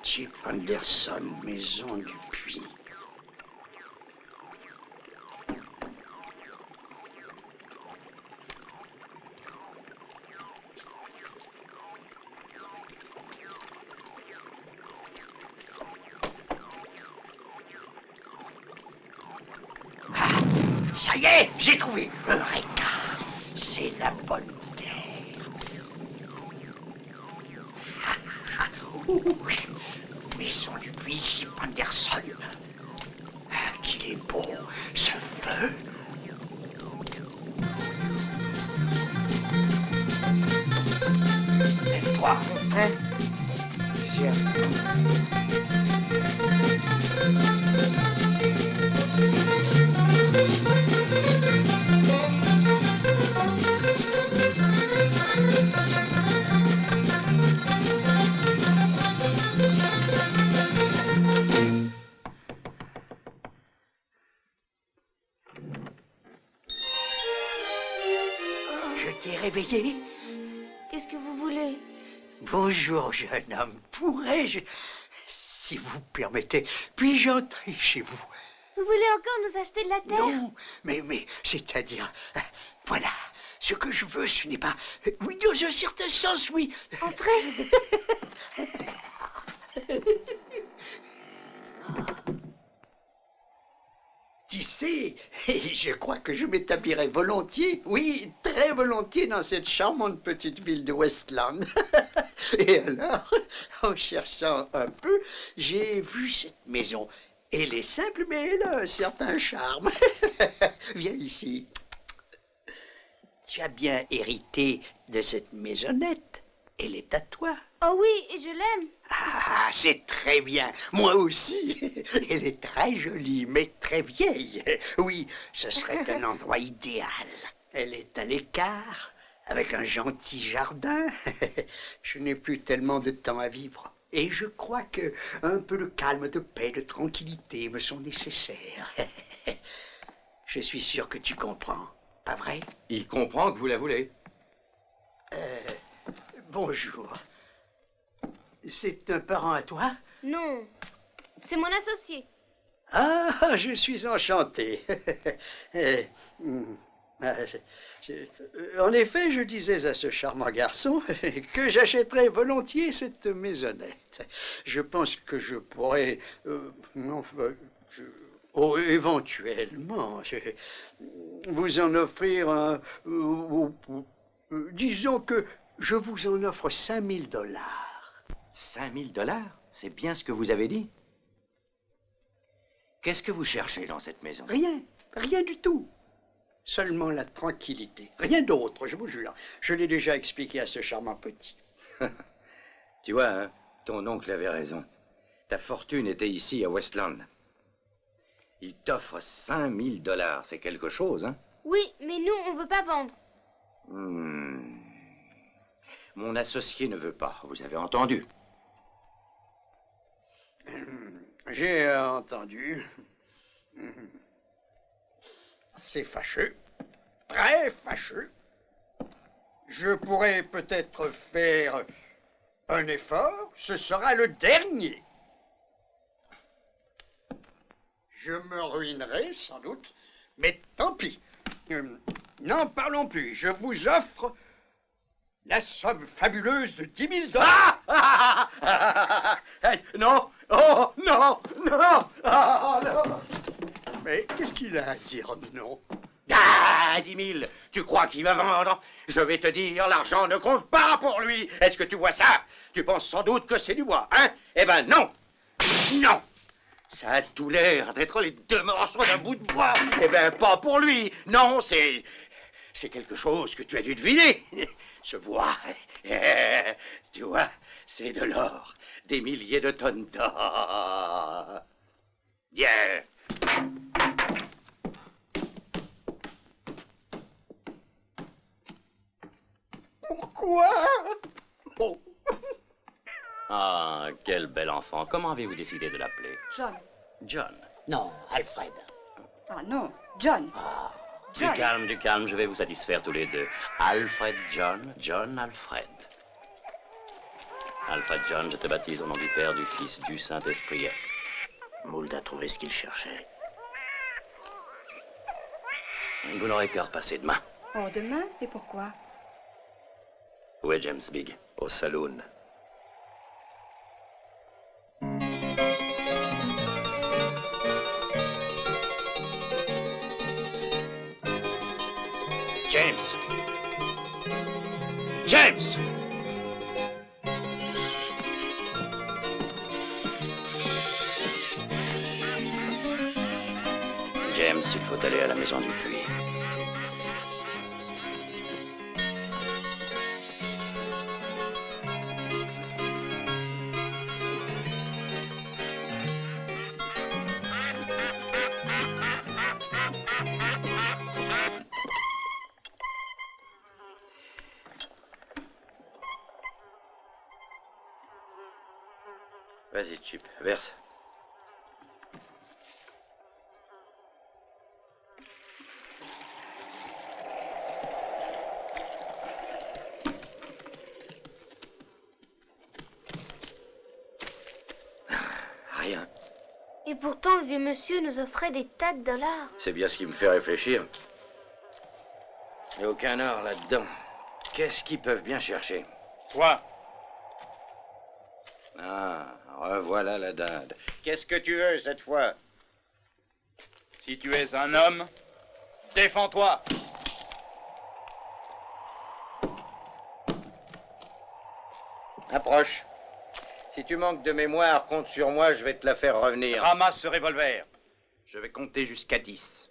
Chip Anderson, maison du puits. Ah, ça y est, j'ai trouvé. Eureka, c'est la bonne terre. Maison du puits, Chip Anderson. Ah, qu'il est beau, ce feu. Lève-toi. Tiens. Je t'ai réveillé. Qu'est-ce que vous voulez? Bonjour, jeune homme. Pourrais-je, si vous permettez, puis-je entrer chez vous? Vous voulez encore nous acheter de la terre? Non, mais c'est-à-dire, voilà, ce que je veux, ce n'est pas... Oui, dans un certain sens, oui. Entrez. Tu sais, je crois que je m'établirais volontiers, oui, très volontiers dans cette charmante petite ville de Westland. Et alors, en cherchant un peu, j'ai vu cette maison. Elle est simple, mais elle a un certain charme. Viens ici. Tu as bien hérité de cette maisonnette. Elle est à toi. Oh oui, et je l'aime. Ah, c'est très bien. Moi aussi. Elle est très jolie, mais très vieille. Oui, ce serait un endroit idéal. Elle est à l'écart, avec un gentil jardin. Je n'ai plus tellement de temps à vivre. Et je crois que un peu de calme, de paix, de tranquillité me sont nécessaires. Je suis sûr que tu comprends, pas vrai? Il comprend que vous la voulez. Bonjour. C'est un parent à toi? Non, c'est mon associé. Ah, je suis enchanté. En effet, je disais à ce charmant garçon que j'achèterais volontiers cette maisonnette. Je pense que je pourrais... éventuellement, vous en offrir un... disons que je vous en offre 5 000 $. 5 000 $? C'est bien ce que vous avez dit? Qu'est-ce que vous cherchez dans cette maison? Rien, rien du tout. Seulement la tranquillité. Rien d'autre, je vous jure. Je l'ai déjà expliqué à ce charmant petit. Tu vois, hein, ton oncle avait raison. Ta fortune était ici, à Westland. Il t'offre 5 000 $. C'est quelque chose, hein? Oui, mais nous, on veut pas vendre. Mon associé ne veut pas, vous avez entendu? J'ai entendu. C'est fâcheux, très fâcheux. Je pourrais peut-être faire un effort, ce sera le dernier. Je me ruinerai sans doute, mais tant pis. N'en parlons plus, je vous offre la somme fabuleuse de 10 000 $. Non, oh non, non, oh non. Mais qu'est-ce qu'il a à dire non? Ah, 10 000, tu crois qu'il va vendre? Je vais te dire, l'argent ne compte pas pour lui. Est-ce que tu vois ça? Tu penses sans doute que c'est du bois, hein? Eh ben non, non. Ça a tout l'air d'être les 2 morceaux d'un bout de bois. Eh ben pas pour lui. Non, c'est quelque chose que tu as dû deviner. Ce bois, tu vois, c'est de l'or. Des milliers de tonnes d'or. Bien. Pourquoi? Oh. Ah, quel bel enfant. Comment avez-vous décidé de l'appeler? John. John. Non, Alfred. Ah non, John. Du calme, je vais vous satisfaire tous les deux. Alfred John, John Alfred. Alfred John, je te baptise au nom du Père, du Fils, du Saint-Esprit. Mould a trouvé ce qu'il cherchait. Vous n'aurez qu'à repasser demain. Oh, demain? Et pourquoi? Où est James Bigg? Au saloon. James! James! James, il faut aller à la maison du puits. Vas-y, Chip, verse. Rien. Et pourtant, le vieux monsieur nous offrait des tas de dollars. C'est bien ce qui me fait réfléchir. Il n'y a aucun or là-dedans. Qu'est-ce qu'ils peuvent bien chercher? Toi, Ah, revoilà la dinde. Qu'est-ce que tu veux cette fois? si tu es un homme, défends-toi. Approche. Si tu manques de mémoire, compte sur moi, je vais te la faire revenir. Ramasse ce revolver. Je vais compter jusqu'à 10.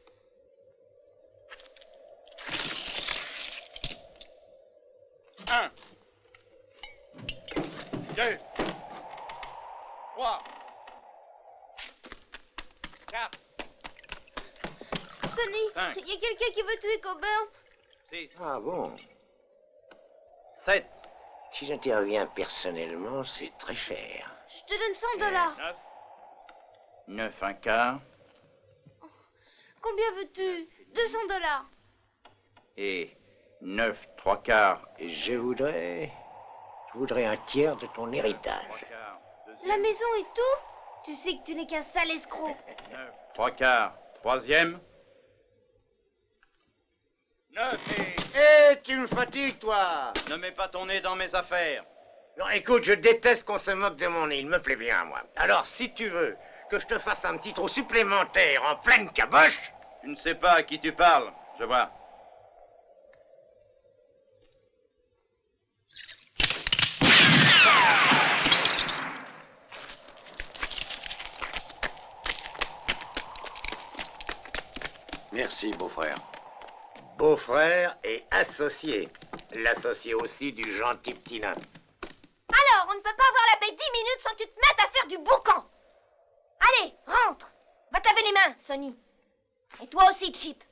1, 2, 3, 4, Sonny, Cinq. il y a quelqu'un qui veut tuer Coburn. 6, Ah bon? 7, Si j'interviens personnellement, c'est très cher. Je te donne 100 dollars. 9 un quart Combien veux-tu? 200 dollars. et 9 3 quarts. Et je voudrais un tiers de ton héritage. La maison et tout? Tu sais que tu n'es qu'un sale escroc. 3 quarts, troisième. 9 Hé, tu me fatigues, toi! Ne mets pas ton nez dans mes affaires. Non, écoute, je déteste qu'on se moque de mon nez, il me plaît bien, moi. Alors, si tu veux que je te fasse un petit trou supplémentaire en pleine caboche... Tu ne sais pas à qui tu parles, je vois. Merci, beau-frère. Beau-frère et associé. L'associé aussi du gentil petit nain. Alors, on ne peut pas avoir la paix 10 minutes sans que tu te mettes à faire du boucan. Allez, rentre. Va te laver les mains, Sonny. Et toi aussi, Chip.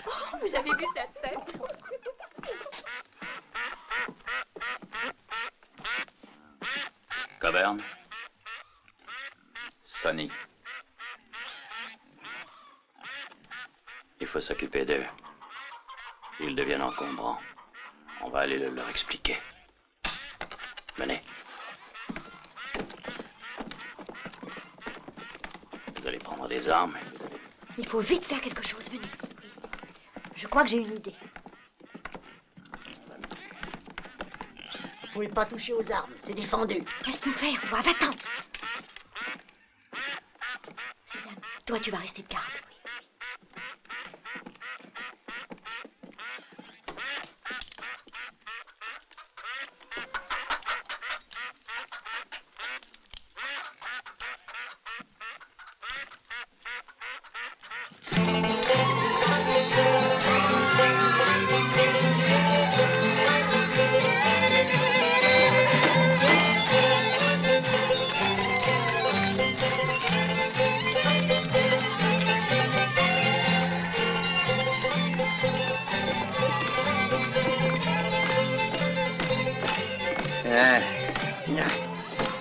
Oh, vous avez vu sa tête? Coburn, Sonny. Il faut s'occuper d'eux. Ils deviennent encombrants. On va aller leur expliquer. Venez. Vous allez prendre des armes. Il faut vite faire quelque chose, venez. Je crois que j'ai une idée. Vous pouvez pas toucher aux armes, c'est défendu. Laisse-nous faire, toi, va-t'en. Suzanne, toi, tu vas rester de garde.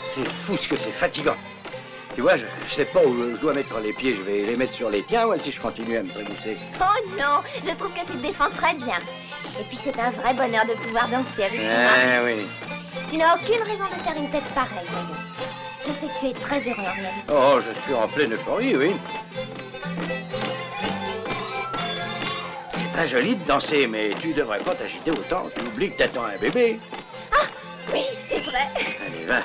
C'est fou ce que c'est fatigant. Tu vois, je sais pas où je dois mettre les pieds. Je vais les mettre sur les tiens, ouais, si je continue à me trémousser. Oh non, je trouve que tu te défends très bien. Et puis c'est un vrai bonheur de pouvoir danser avec toi. Ah oui. Tu n'as aucune raison de faire une tête pareille, d'ailleurs. Je sais que tu es très heureux en réalité. Oh, je suis en pleine euphorie, oui. C'est très joli de danser, mais tu devrais pas t'agiter autant. Tu oublies que t'attends un bébé. Oui, c'est vrai. Allez, va.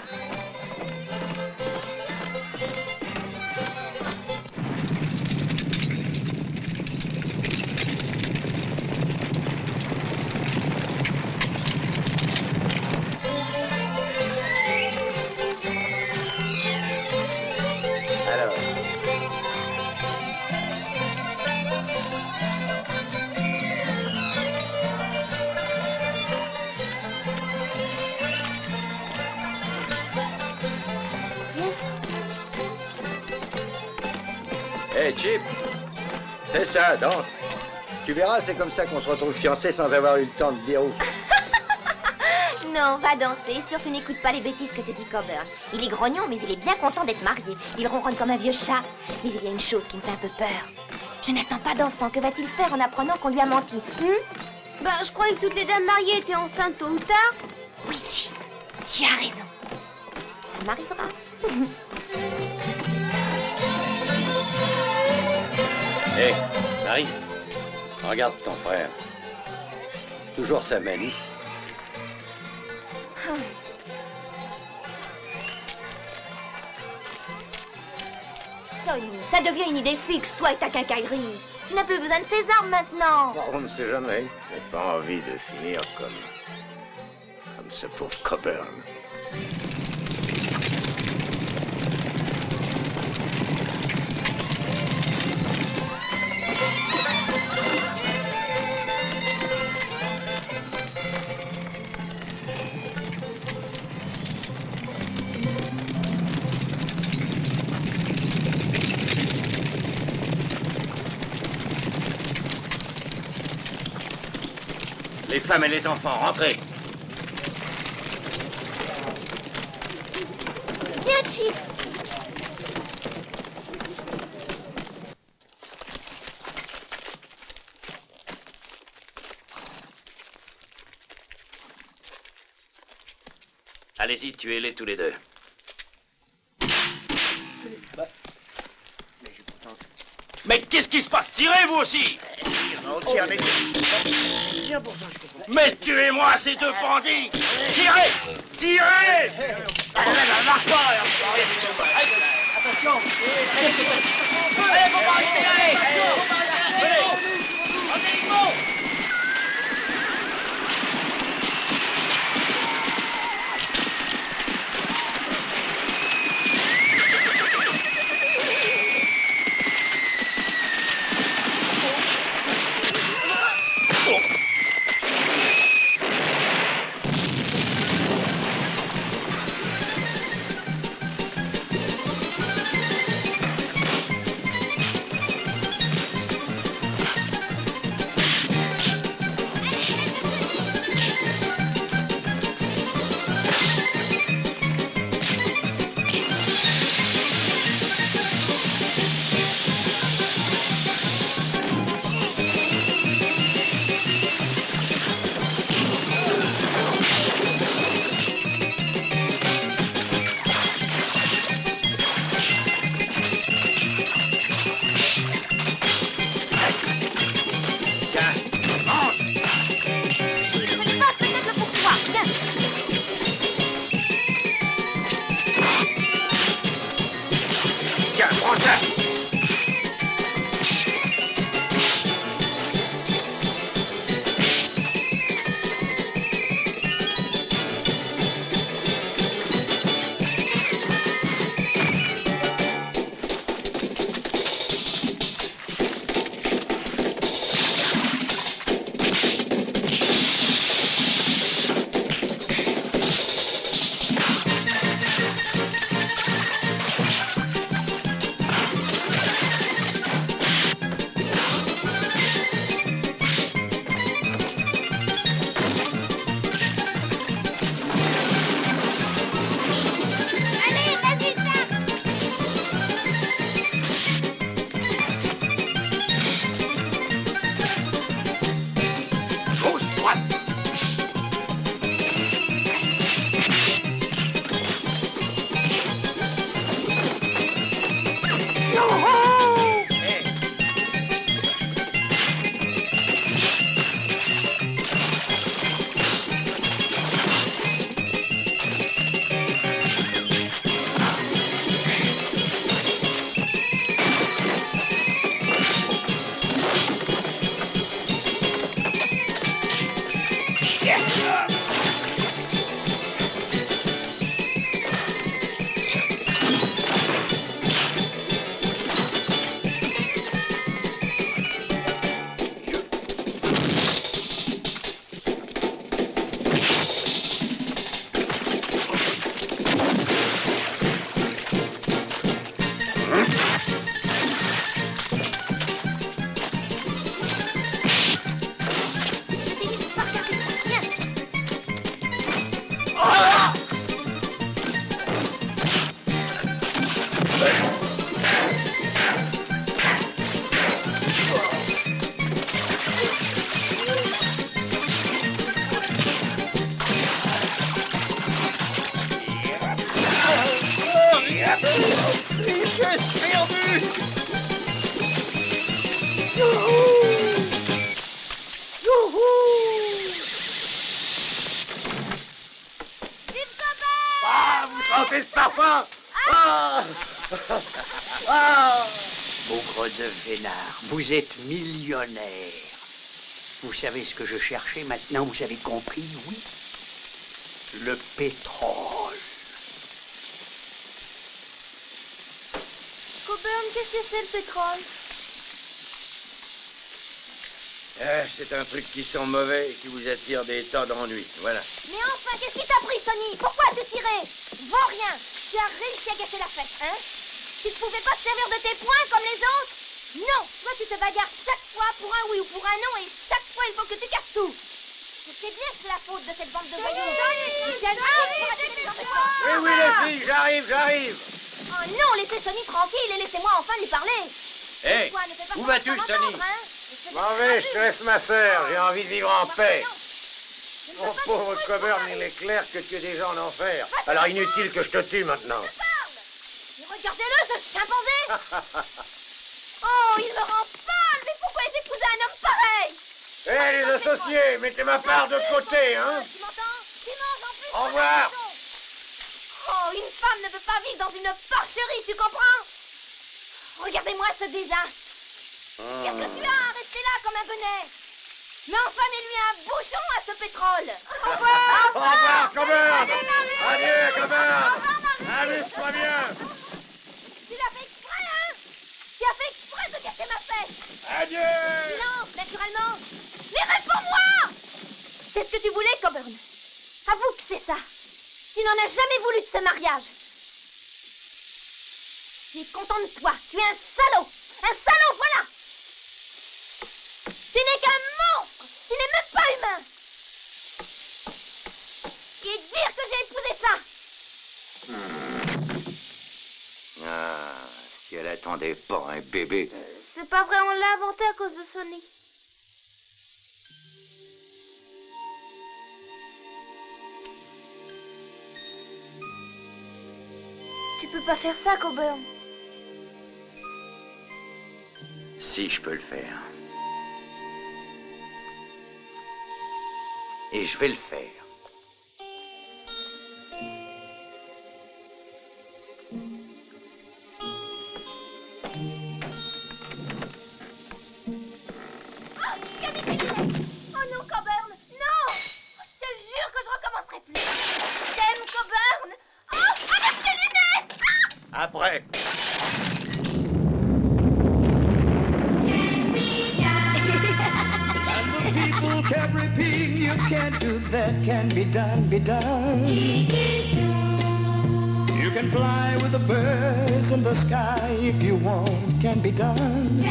Hé, Chip, c'est ça, danse. Tu verras, c'est comme ça qu'on se retrouve fiancés sans avoir eu le temps de dire où. Non, va danser. Surtout n'écoute pas les bêtises que te dit Coburn. Il est grognon, mais il est bien content d'être marié. Il ronronne comme un vieux chat. Mais il y a une chose qui me fait un peu peur. Je n'attends pas d'enfant. Que va-t-il faire en apprenant qu'on lui a menti? Ben, je croyais que toutes les dames mariées étaient enceintes tôt ou tard. Oui, tu as raison. Ça m'arrivera. Hé, Marie, regarde ton frère. Toujours sa manie. Sonny, ça devient une idée fixe, toi et ta quincaillerie. Tu n'as plus besoin de ces armes maintenant. On ne sait jamais. J'ai pas envie de finir comme ce pauvre Coburn. Les femmes et les enfants, rentrez. Viens, Chip. Allez-y, tuez-les tous les deux. Mais qu'est-ce qui se passe? Tirez, vous aussi! Mais tuez-moi ces deux bandits! Tirez! Tirez! Marche pas! Attention! Allez, faut pas rester là! Allez! c'est ce parfum. Ah. Ah. Bougre de vénard, vous êtes millionnaire. Vous savez ce que je cherchais maintenant, vous avez compris, oui? Le pétrole. Coburn, qu'est-ce que c'est le pétrole? C'est un truc qui sent mauvais et qui vous attire des tas d'ennuis, voilà. Mais enfin, qu'est-ce qui t'a pris, Sonny? Pourquoi as-tu tiré? Vaurien, tu as réussi à gâcher la fête, hein? Tu ne pouvais pas te servir de tes poings comme les autres? Non, toi tu te bagarres chaque fois pour un oui ou pour un non et chaque fois il faut que tu casses tout. Je sais bien que c'est la faute de cette bande de voyous. Oui, les filles, j'arrive. Oh non, laissez Sonny tranquille et laissez-moi enfin lui parler. Hé, où vas-tu, Sonny? M'en vais, je te laisse ma sœur, j'ai envie de vivre en paix. Mon pauvre Coburn, il est clair que tu es déjà en enfer. Alors inutile que je te tue maintenant. Mais regardez-le, ce chimpanzé. Oh, il me rend folle. Mais pourquoi ai-je épousé un homme pareil? Hé, les associés, mettez ma part de côté, hein. Tu m'entends? Tu manges en plus. Au revoir. Oh, une femme ne peut pas vivre dans une porcherie, tu comprends? Regardez-moi ce désastre. Qu'est-ce que tu as à rester là comme un bonnet? Mais enfin, mets-lui un bouchon à ce pétrole. Au revoir. Au revoir, Coburn. Adieu, Coburn. Amuse-toi bien. Tu l'as fait exprès, hein? Tu as fait exprès de gâcher ma fête. Adieu. Silence, naturellement. Mais réponds-moi. C'est ce que tu voulais, Coburn. Avoue que c'est ça. Tu n'en as jamais voulu de ce mariage. Tu es content de toi. Tu es un salaud. Un salaud, voilà. Tu n'es qu'un monstre. Tu n'es même pas humain. Et dire que j'ai épousé ça. Ah, si elle attendait pas un bébé. C'est pas vrai, on l'a inventé à cause de Sonny. Tu peux pas faire ça, Coburn. Si je peux le faire. Et je vais le faire. Oh non, Coburn, non! Je te jure que je recommencerai plus. J'aime Coburn. Oh, avec tes lunettes! Après. People kept repeating, you can't do that, can be done, be done. You can fly with the birds in the sky if you want, can be done.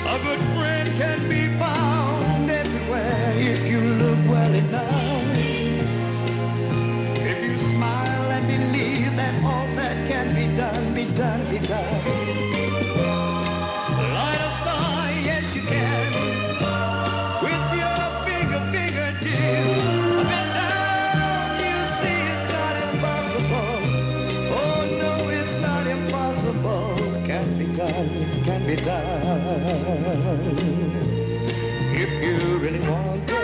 A good friend can be found everywhere if you look well enough. If you smile and believe that all that can be done, be done, be done. Light a star, yes you can. With your fingertips. Up and down, you see it's not impossible. Oh no, it's not impossible. Can be done, can be done. If you really want to.